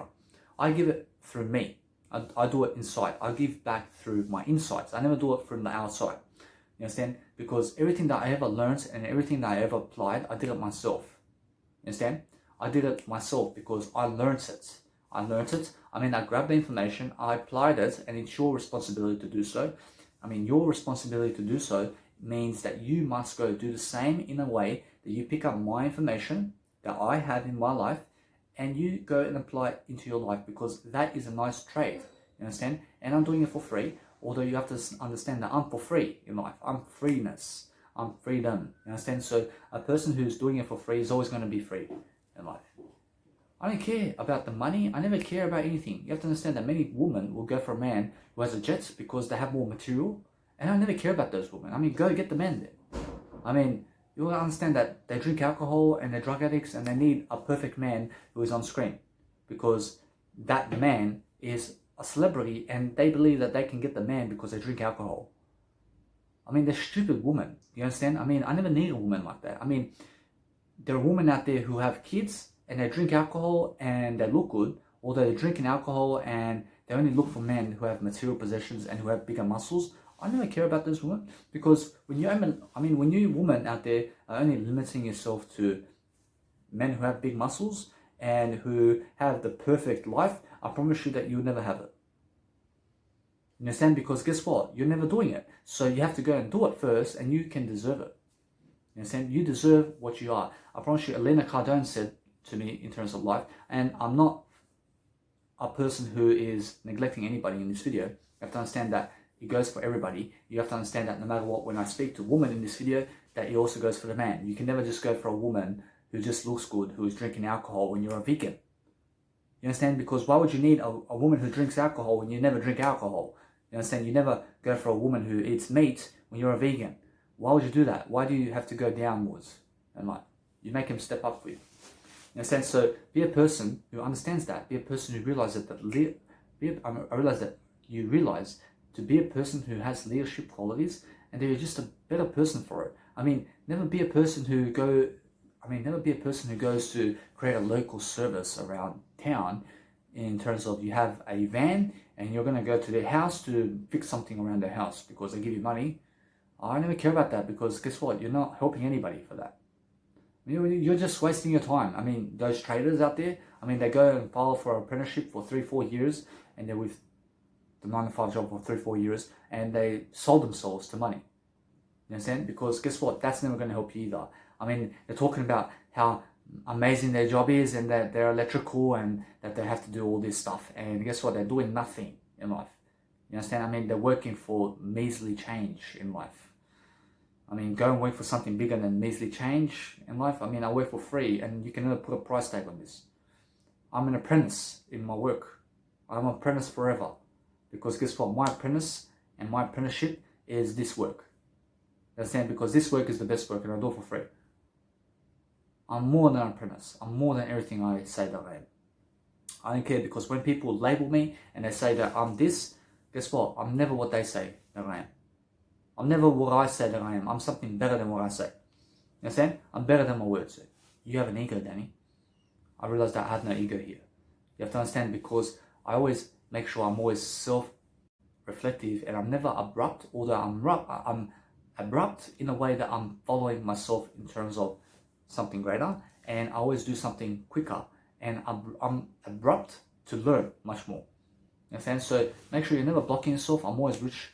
I give it through me. I do it inside. I give back through my insights. I never do it from the outside. You understand? Because everything that I ever learned and everything that I ever applied, I did it myself. You understand? I did it myself because I learned it. I grabbed the information, I applied it, and it's your responsibility to do so. I mean, your responsibility to do so means that you must go do the same in a way that you pick up my information that I have in my life, and you go and apply it into your life, because that is a nice trade. You understand? And I'm doing it for free, although you have to understand that I'm for free in life. I'm freeness. I'm freedom. You understand? So a person who's doing it for free is always going to be free in life. I don't care about the money. I never care about anything. You have to understand that many women will go for a man who has a jet because they have more material. And I never care about those women. I mean, go get the men then. I mean, you understand that they drink alcohol and they're drug addicts, and they need a perfect man who is on screen, because that man is a celebrity, and they believe that they can get the man because they drink alcohol. I mean, they're stupid women. You understand? I mean, I never need a woman like that. I mean, there are women out there who have kids and they drink alcohol and they look good, or they're drinking alcohol and they only look for men who have material possessions and who have bigger muscles. I never care about those women, because when you women out there are only limiting yourself to men who have big muscles and who have the perfect life, I promise you that you'll never have it. You understand? Because guess what? You're never doing it. So you have to go and do it first, and you can deserve it. You understand? You deserve what you are. I promise you, Elena Cardone said to me in terms of life, and I'm not a person who is neglecting anybody in this video. You have to understand that it goes for everybody. You have to understand that no matter what, when I speak to a woman in this video, that it also goes for the man. You can never just go for a woman who just looks good, who is drinking alcohol when you're a vegan. You understand? Because why would you need a woman who drinks alcohol when you never drink alcohol? You understand? You never go for a woman who eats meat when you're a vegan. Why would you do that? Why do you have to go downwards in life? You make him step up for you. In a sense, so be a person who understands that. Be a person who realizes that. I realize that you realize to be a person who has leadership qualities, and that you're just a better person for it. I mean, never be a person who goes to create a local service around town. In terms of you have a van and you're going to go to their house to fix something around their house because they give you money. I never care about that, because guess what? You're not helping anybody for that. You're just wasting your time. I mean, those traders out there, I mean, they go and file for an apprenticeship for 3-4 years, and they're with the 9-to-5 job for 3-4 years, and they sold themselves to money. You understand? Because guess what? That's never going to help you either. I mean, they're talking about how amazing their job is and that they're electrical and that they have to do all this stuff. And guess what? They're doing nothing in life. You understand? I mean, they're working for measly change in life. I mean, go and work for something bigger than measly change in life. I mean, I work for free, and you can never put a price tag on this. I'm an apprentice in my work. I'm an apprentice forever. Because guess what? My apprentice and my apprenticeship is this work. Understand? Because this work is the best work, and I do it for free. I'm more than an apprentice. I'm more than everything I say that I am. I don't care, because when people label me and they say that I'm this, guess what? I'm never what they say that I am. I'm never what I say that I am. I'm something better than what I say. You understand? I'm better than my words. You have an ego, Danny. I realized that I had no ego here. You have to understand, because I always make sure I'm always self-reflective, and I'm never abrupt, although I'm abrupt in a way that I'm following myself in terms of something greater, and I always do something quicker, and I'm abrupt to learn much more. You understand? So make sure you're never blocking yourself. I'm always rich.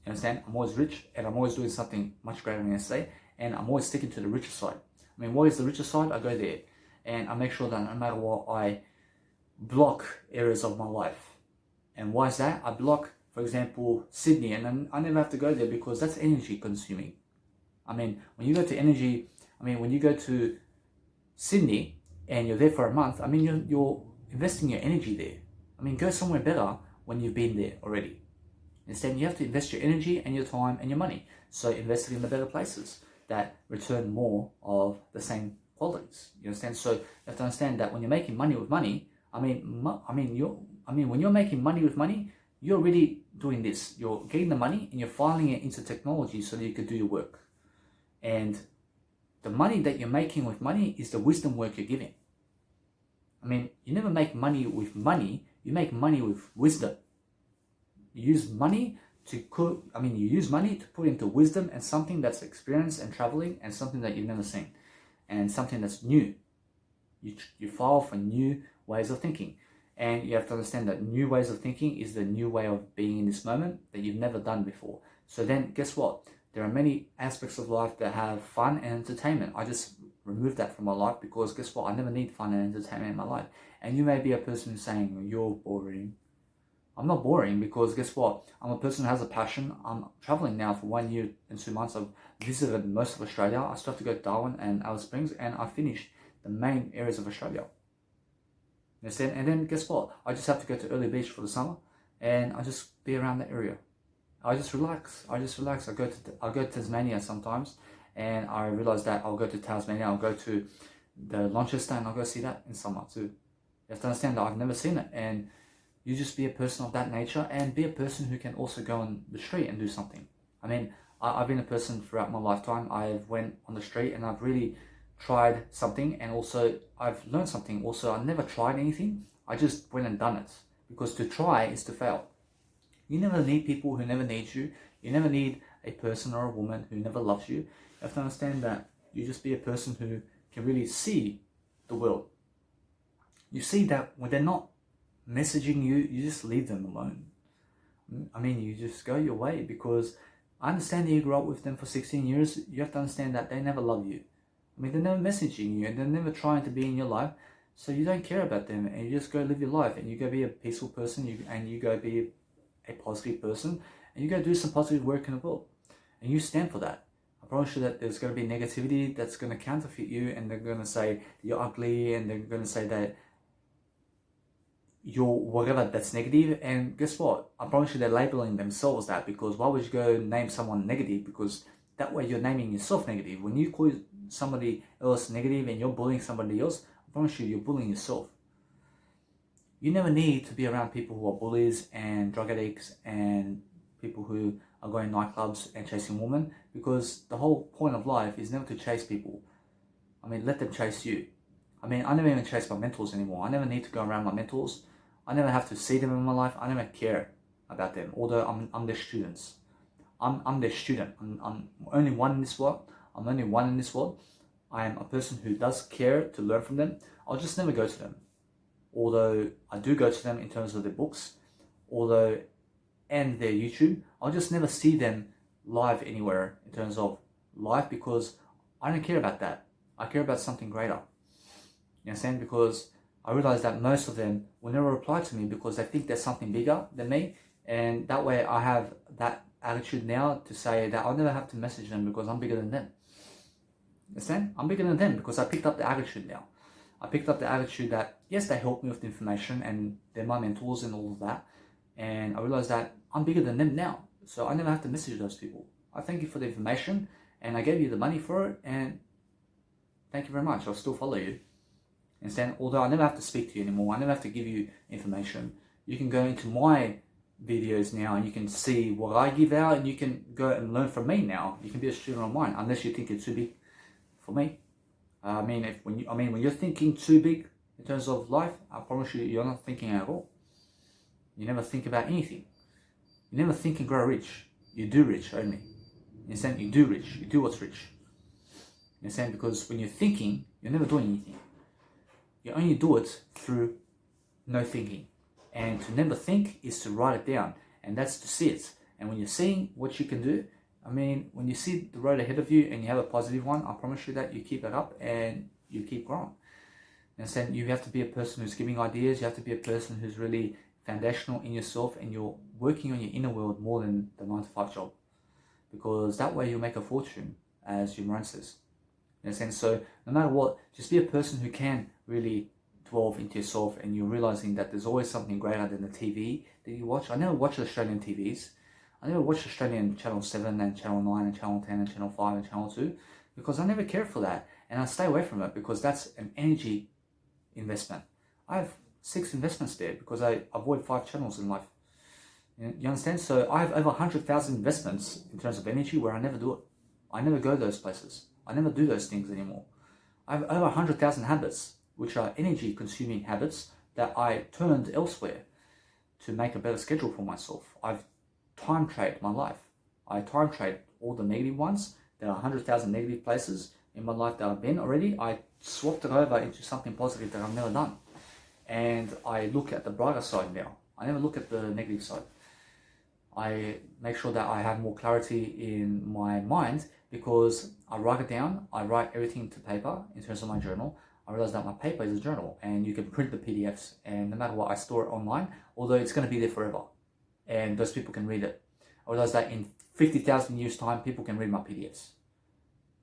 You understand? I'm always rich, and I'm always doing something much greater than yesterday, and I'm always sticking to the richer side. I mean, what is the richer side? I go there, and I make sure that no matter what, I block areas of my life. And why is that? I block, for example, Sydney, and then I never have to go there because that's energy consuming. I mean, when you go to Sydney and you're there for a month, I mean, you're investing your energy there. I mean, go somewhere better when you've been there already. Instead, you have to invest your energy and your time and your money. So invest it in the better places that return more of the same qualities. You understand? So you have to understand that when you're making money with money, when you're making money with money, you're really doing this. You're getting the money and you're filing it into technology so that you could do your work. And the money that you're making with money is the wisdom work you're giving. I mean, you never make money with money. You make money with wisdom. You use money to put into wisdom and something that's experienced and traveling and something that you've never seen and something that's new. You file for new ways of thinking, and you have to understand that new ways of thinking is the new way of being in this moment that you've never done before. So then guess what? There are many aspects of life that have fun and entertainment. I just removed that from my life because guess what? I never need fun and entertainment in my life. And you may be a person who's saying, you're boring. I'm not boring, because guess what? I'm a person who has a passion. I'm traveling now for 1 year and 2 months. I've visited most of Australia. I still have to go to Darwin and Alice Springs, and I finished the main areas of Australia. You understand? And then guess what? I just have to go to Early Beach for the summer, and I just be around the area. I just relax. I go to Tasmania sometimes, and I realize that I'll go to Tasmania. I'll go to the Launceston, and I'll go see that in summer too. You have to understand that I've never seen it, and you just be a person of that nature, and be a person who can also go on the street and do something. I mean, I've been a person throughout my lifetime. I've went on the street and I've really tried something, and also I've learned something. Also, I never tried anything. I just went and done it, because to try is to fail. You never need people who never need you. You never need a person or a woman who never loves you. You have to understand that you just be a person who can really see the world. You see that when they're not messaging you, you just leave them alone. I mean, you just go your way, because I understand that you grew up with them for 16 years. You have to understand that they never love you. I mean, they're never messaging you, and they're never trying to be in your life. So you don't care about them, and you just go live your life, and you go be a peaceful person, you go be a positive person, and you go do some positive work in the world, and you stand for that. I promise you that there's going to be negativity that's going to counterfeit you, and they're going to say you're ugly, and they're going to say that your whatever that's negative, and guess what? I promise you they're labeling themselves that, because why would you go name someone negative? Because that way you're naming yourself negative. When you call somebody else negative and you're bullying somebody else, I promise you you're bullying yourself. You never need to be around people who are bullies and drug addicts and people who are going nightclubs and chasing women, because the whole point of life is never to chase people. I mean, let them chase you. I mean, I never even chase my mentors anymore. I never need to go around my mentors. I never have to see them in my life. I never care about them, although I'm their students. I'm their student. I'm only one in this world. I'm only one in this world. I am a person who does care to learn from them. I'll just never go to them. Although I do go to them in terms of their books, and their YouTube, I'll just never see them live anywhere in terms of live, because I don't care about that. I care about something greater. You understand? Because I realize that most of them will never reply to me because they think there's something bigger than me, and that way I have that attitude now to say that I'll never have to message them because I'm bigger than them. Understand? I'm bigger than them because I picked up the attitude now. I picked up the attitude that, yes, they help me with the information and they're my mentors and all of that. And I realized that I'm bigger than them now. So I never have to message those people. I thank you for the information and I gave you the money for it, and thank you very much. I'll still follow you. Understand? Although I never have to speak to you anymore. I never have to give you information. You can go into my videos now and you can see what I give out, and you can go and learn from me now. You can be a student of mine, unless you think it's too big for me. When you're thinking too big in terms of life, I promise you, you're not thinking at all. You never think about anything. You never think and grow rich. You do rich only. You understand? You do rich. You do what's rich. You understand? Because when you're thinking, you're never doing anything. You only do it through no thinking. And to never think is to write it down. And that's to see it. And when you're seeing what you can do, when you see the road ahead of you and you have a positive one, I promise you that you keep it up and you keep growing. And so you have to be a person who's giving ideas. You have to be a person who's really foundational in yourself, and you're working on your inner world more than the 9-to-5 job. Because that way you'll make a fortune, as Jim Rohn says. In a sense, so no matter what, just be a person who can really delve into yourself, and you're realizing that there's always something greater than the TV that you watch. I never watch Australian TVs. I never watched Australian Channel 7 and Channel 9 and Channel 10 and Channel 5 and Channel 2 because I never cared for that, and I stay away from it because that's an energy investment. I have 6 investments there because I avoid 5 channels in life. You understand? So I have over 100,000 investments in terms of energy where I never do it. I never go those places. I never do those things anymore. I have over 100,000 habits, which are energy consuming habits that I turned elsewhere to make a better schedule for myself. I've time trade my life. I time trade all the negative ones. There are 100,000 negative places in my life that I've been already. I swapped it over into something positive that I've never done. And I look at the brighter side now. I never look at the negative side. I make sure that I have more clarity in my mind because I write it down. I write everything to paper in terms of my journal. I realize that my paper is a journal and you can print the PDFs, and no matter what, I store it online, although it's going to be there forever and those people can read it. I realize that in 50,000 years time, people can read my PDFs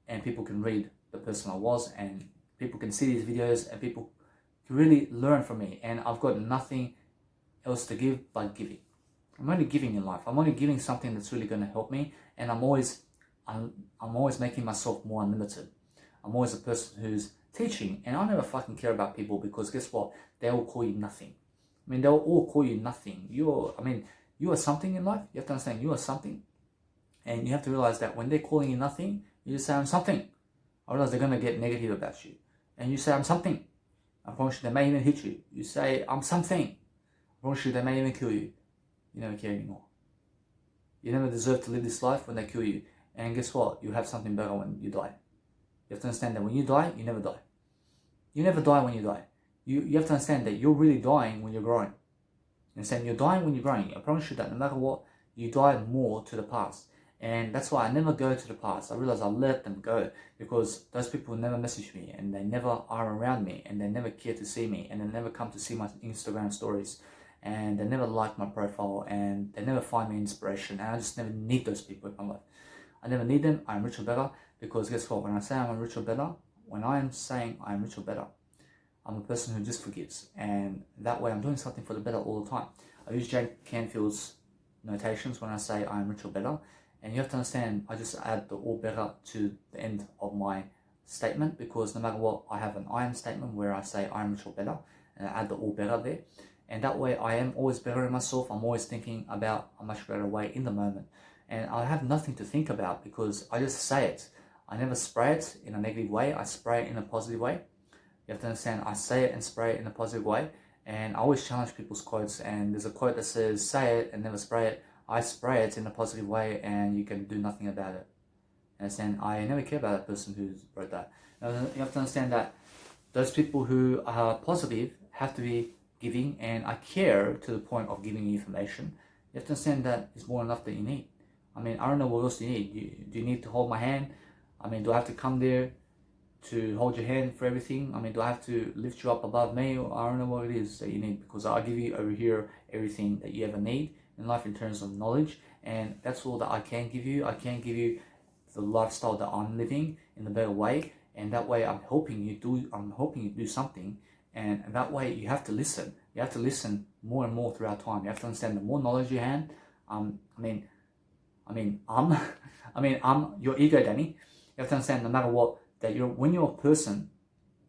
and people can read the person I was, and people can see these videos and people can really learn from me, and I've got nothing else to give but giving. I'm only giving in life. I'm only giving something that's really going to help me, and I'm always making myself more unlimited. I'm always a person who's teaching, and I never fucking care about people because guess what? They will call you nothing. They'll all call you nothing. You are something in life. You have to understand you are something, and you have to realize that when they're calling you nothing, you just say I'm something. I realize they're going to get negative about you, and you say I'm something. I promise you they may even hit you. You say I'm something. I promise you they may even kill you. You never care anymore. You never deserve to live this life when they kill you. And guess what? You have something better when you die. You have to understand that when you die, you never die. You never die when you die. You have to understand that you're really dying when you're growing. You understand? You're dying when you're growing. I promise you that no matter what, you die more to the past. And that's why I never go to the past. I realize I let them go because those people never message me and they never are around me and they never care to see me and they never come to see my Instagram stories and they never like my profile and they never find me inspiration, and I just never need those people in my life. I never need them. I'm rich or better because guess what? When I say I'm rich or better, when I am saying I'm rich or better, I'm a person who just forgives, and that way I'm doing something for the better all the time. I use Jane Canfield's notations when I say I am rich or better, and you have to understand I just add the or better to the end of my statement, because no matter what, I have an I am statement where I say I am rich or better, and I add the or better there, and that way I am always better in myself. I'm always thinking about a much better way in the moment, and I have nothing to think about because I just say it. I never spray it in a negative way, I spray it in a positive way. You have to understand, I say it and spray it in a positive way, and I always challenge people's quotes, and there's a quote that says, say it and never spray it. I spray it in a positive way and you can do nothing about it. Understand? I never care about that person who wrote that. Now, you have to understand that those people who are positive have to be giving, and I care to the point of giving you information. You have to understand that it's more than enough that you need. I mean, I don't know what else you need. Do you need to hold my hand? I mean, do I have to come there to hold your hand for everything? I mean, do I have to lift you up above me? I don't know what it is that you need, because I'll give you over here everything that you ever need in life in terms of knowledge, and that's all that I can give you. I can give you the lifestyle that I'm living in a better way, and that way I'm helping you do something, and that way you have to listen. You have to listen more and more throughout time. You have to understand the more knowledge you have. I'm your ego, Danny. You have to understand, no matter what, that when you're a person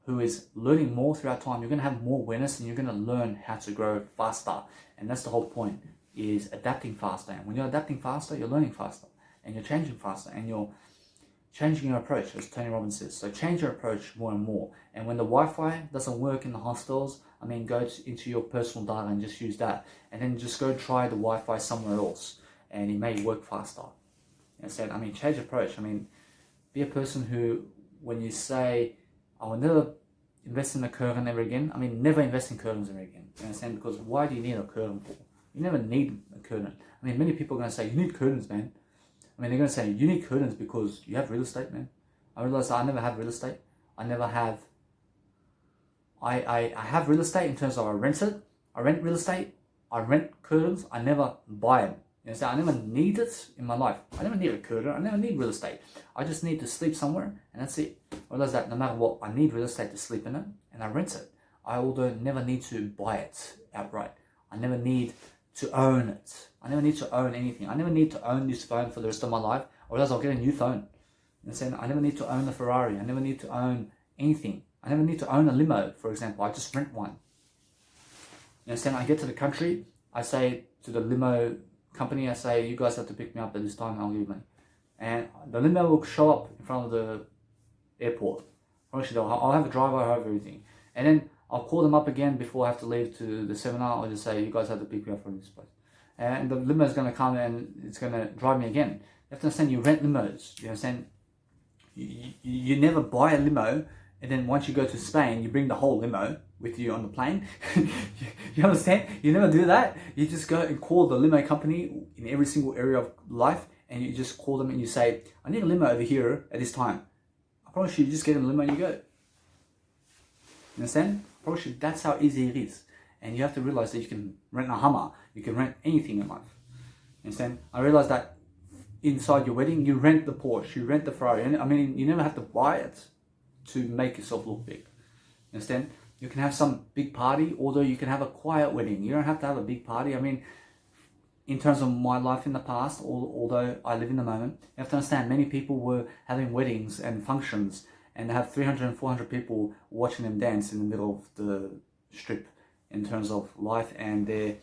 who is learning more throughout time, you're going to have more awareness and you're going to learn how to grow faster. And that's the whole point, is adapting faster. And when you're adapting faster, you're learning faster and you're changing faster and you're changing your approach, as Tony Robbins says. So change your approach more and more. And when the Wi-Fi doesn't work in the hostels, go into your personal data and just use that. And then just go try the Wi-Fi somewhere else and it may work faster. Instead, change approach. Be a person who, when you say, I will never invest in a Kurgan ever again, never invest in Kurgans ever again. You understand? Because why do you need a Kurgan for? You never need a Kurgan. Many people are going to say, you need Kurdans, man. They're going to say, you need Kurdans because you have real estate, man. I realize I never have real estate. I have real estate in terms of I rent it. I rent real estate. I rent Kurdans. I never buy them. You know, so I never need it in my life. I never need a Kurdan. I never need real estate. I just need to sleep somewhere, and that's it. I realize that no matter what, I need real estate to sleep in it, and I rent it. I also never need to buy it outright. I never need to own it. I never need to own anything. I never need to own this phone for the rest of my life, or else I'll get a new phone. You know, I never need to own a Ferrari. I never need to own anything. I never need to own a limo, for example. I just rent one. You understand? I get to the country, I say to the limo company, I say, you guys have to pick me up at this time, I'll give you money. And the limo will show up in front of the airport. I'll have a driver, I'll have everything. And then I'll call them up again before I have to leave to the seminar. I'll just say, you guys have to pick me up from this place. And the limo is going to come and it's going to drive me again. You have to understand, you rent limos. You understand? You never buy a limo, and then once you go to Spain, you bring the whole limo with you on the plane. You understand? You never do that. You just go and call the limo company in every single area of life, and you just call them and you say, I need a limo over here at this time. I promise you just get in the limo and you go. You understand? I promise you, that's how easy it is. And you have to realize that you can rent a Hummer. You can rent anything in life. You understand? I realized that inside your wedding, you rent the Porsche, you rent the Ferrari. And you never have to buy it to make yourself look big. You understand? You can have some big party, although you can have a quiet wedding. You don't have to have a big party. In terms of my life in the past, although I live in the moment, you have to understand, many people were having weddings and functions and they have 300 and 400 people watching them dance in the middle of the strip in terms of life, and they're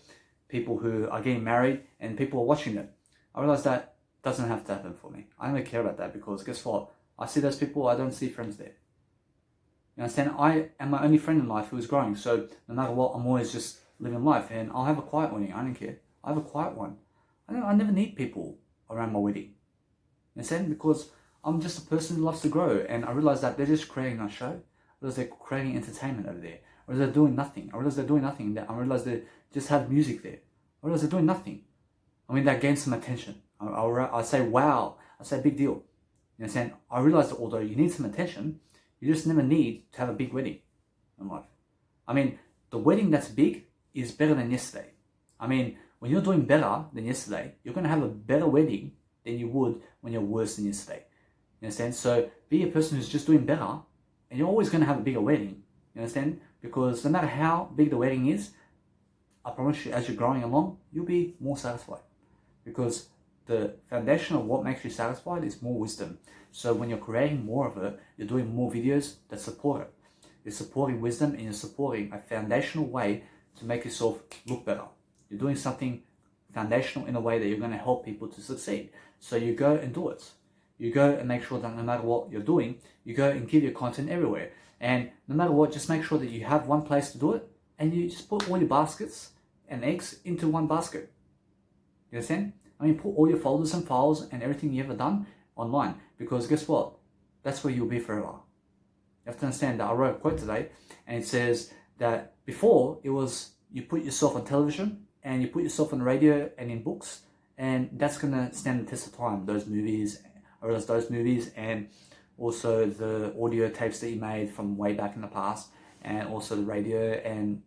people who are getting married and people are watching them. I realized that doesn't have to happen for me. I don't really care about that, because guess what? I see those people, I don't see friends there. You understand? I am my only friend in life who is growing, so no matter what, I'm always just living life, and I'll have a quiet wedding. I don't care. I have a quiet one. I never need people around my wedding. You understand? Because I'm just a person who loves to grow, and I realize that they're just creating a show. I realize they're creating entertainment over there. I realize they're doing nothing. I realize they're doing nothing. I realize they just have music there. I realize they're doing nothing. That gains some attention. I say, wow. I say, big deal. You understand? I realize that although you need some attention, you just never need to have a big wedding in life. The wedding that's big is better than yesterday. When you're doing better than yesterday, you're going to have a better wedding than you would when you're worse than yesterday. You understand? So be a person who's just doing better, and you're always going to have a bigger wedding. You You understand? Because no matter how big the wedding is, I promise you, as you're growing along, you'll be more satisfied. Because the foundation of what makes you satisfied is more wisdom. So when you're creating more of it, you're doing more videos that support it. You're supporting wisdom and you're supporting a foundational way to make yourself look better. You're doing something foundational in a way that you're going to help people to succeed. So you go and do it. You go and make sure that no matter what you're doing, you go and give your content everywhere. And no matter what, just make sure that you have one place to do it, and you just put all your baskets and eggs into one basket. You understand? I mean, put all your folders and files and everything you've ever done online, because guess what? That's where you'll be forever. You have to understand that I wrote a quote today, and it says that before it was you put yourself on television and you put yourself on radio and in books, and that's going to stand the test of time. Those movies, and also the audio tapes that you made from way back in the past, and also the radio and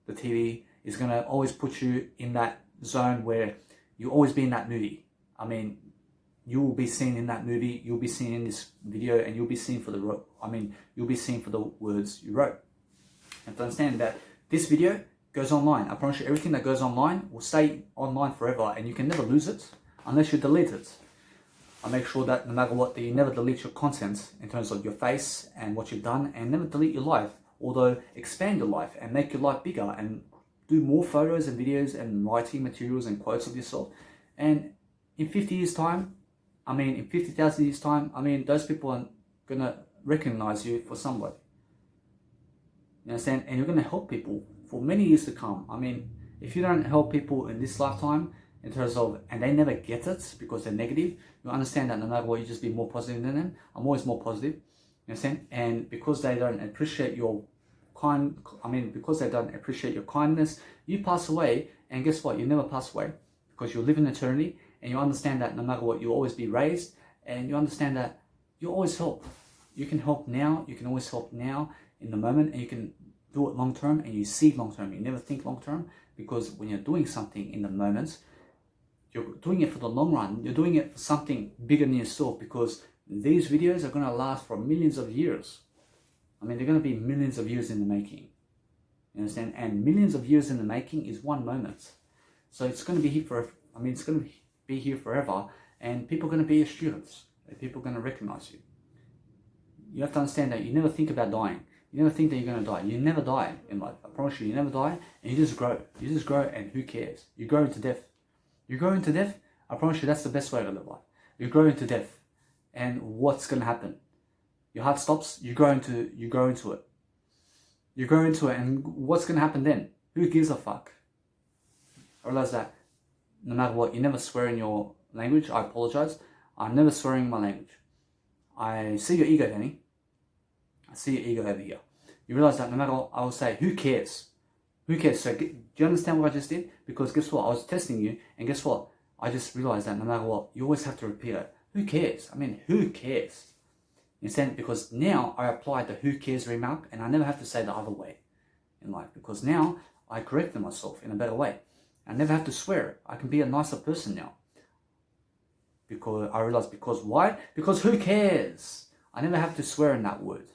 the TV is going to always put you in that zone where you'll always be in that movie. I mean, you will be seen in that movie, you'll be seen in this video, and you'll be seen for the words you wrote. You have to understand that this video goes online. I promise you, everything that goes online will stay online forever, and you can never lose it unless you delete it. I make sure that no matter what, that you never delete your content in terms of your face and what you've done, and never delete your life, although expand your life and make your life bigger and do more photos and videos and writing materials and quotes of yourself. And in 50 years time, in 50,000 years time, those people are going to recognize you for somebody. You understand? And you're going to help people for many years to come. If you don't help people in this lifetime, in terms of, and they never get it because they're negative, you understand that no matter what, you just be more positive than them. I'm always more positive. You understand? And because they don't appreciate your because they don't appreciate your kindness, you pass away, and guess what? You never pass away, because you'll live in eternity, and you understand that no matter what, you'll always be raised, and you understand that you always help. You can help now, you can always help now in the moment, and you can do it long term, and you see long term. You never think long term, because when you're doing something in the moment, you're doing it for the long run. You're doing it for something bigger than yourself, because these videos are going to last for millions of years. They're going to be millions of years in the making. You understand? And millions of years in the making is one moment. So it's going to be here it's going to be here forever, and people are going to be your students. People are going to recognize you. You have to understand that you never think about dying. You never think that you're going to die. You never die in life. I promise you, you never die, and you just grow. You just grow, and who cares? You grow into death. You grow into death, I promise you, that's the best way to live life. You grow into death, and what's going to happen? Your heart stops, you grow into it. You grow into it, and what's going to happen then? Who gives a fuck? I realize that no matter what, you never swear in your language. I apologize. I'm never swearing in my language. I see your ego, Danny. I see your ego over here. You realize that no matter what, I will say, who cares? Who cares? So, do you understand what I just did? Because guess what? I was testing you, and guess what? I just realized that no matter what, you always have to repeat it. Who cares? Who cares? You understand? Because now I applied the who cares remark, and I never have to say the other way in life, because now I corrected myself in a better way. I never have to swear. I can be a nicer person now. Because I realized, because why? Because who cares? I never have to swear in that word.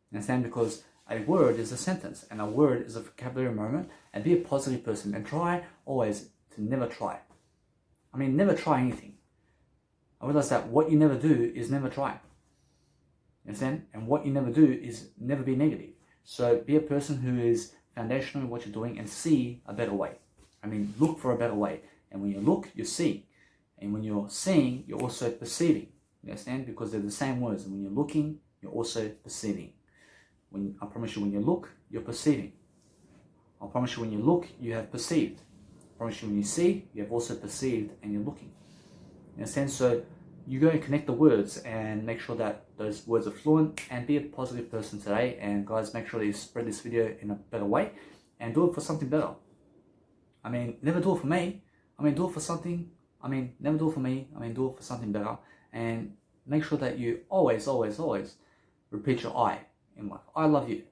You understand? Because a word is a sentence, and a word is a vocabulary moment, and be a positive person, and try always to never try. Never try anything. I realize that what you never do is never try. You understand? And what you never do is never be negative. So be a person who is foundational in what you're doing, and see a better way. Look for a better way. And when you look, you're seeing. And when you're seeing, you're also perceiving. You understand? Because they're the same words. And when you're looking, you're also perceiving. I promise you, when you look, you're perceiving. I promise you, when you look, you have perceived. I promise you, when you see, you have also perceived, and you're looking. You understand? So you go and connect the words, and make sure that those words are fluent, and be a positive person today. And guys, make sure that you spread this video in a better way, and do it for something better. Never do it for me. Do it for something. Never do it for me. Do it for something better. And make sure that you always, always, always repeat your I in life. I love you.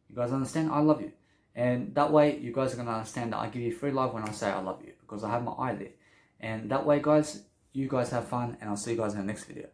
You guys understand? I love you. And that way, you guys are going to understand that I give you free love when I say I love you, because I have my I there. And that way, guys, you guys have fun, and I'll see you guys in the next video.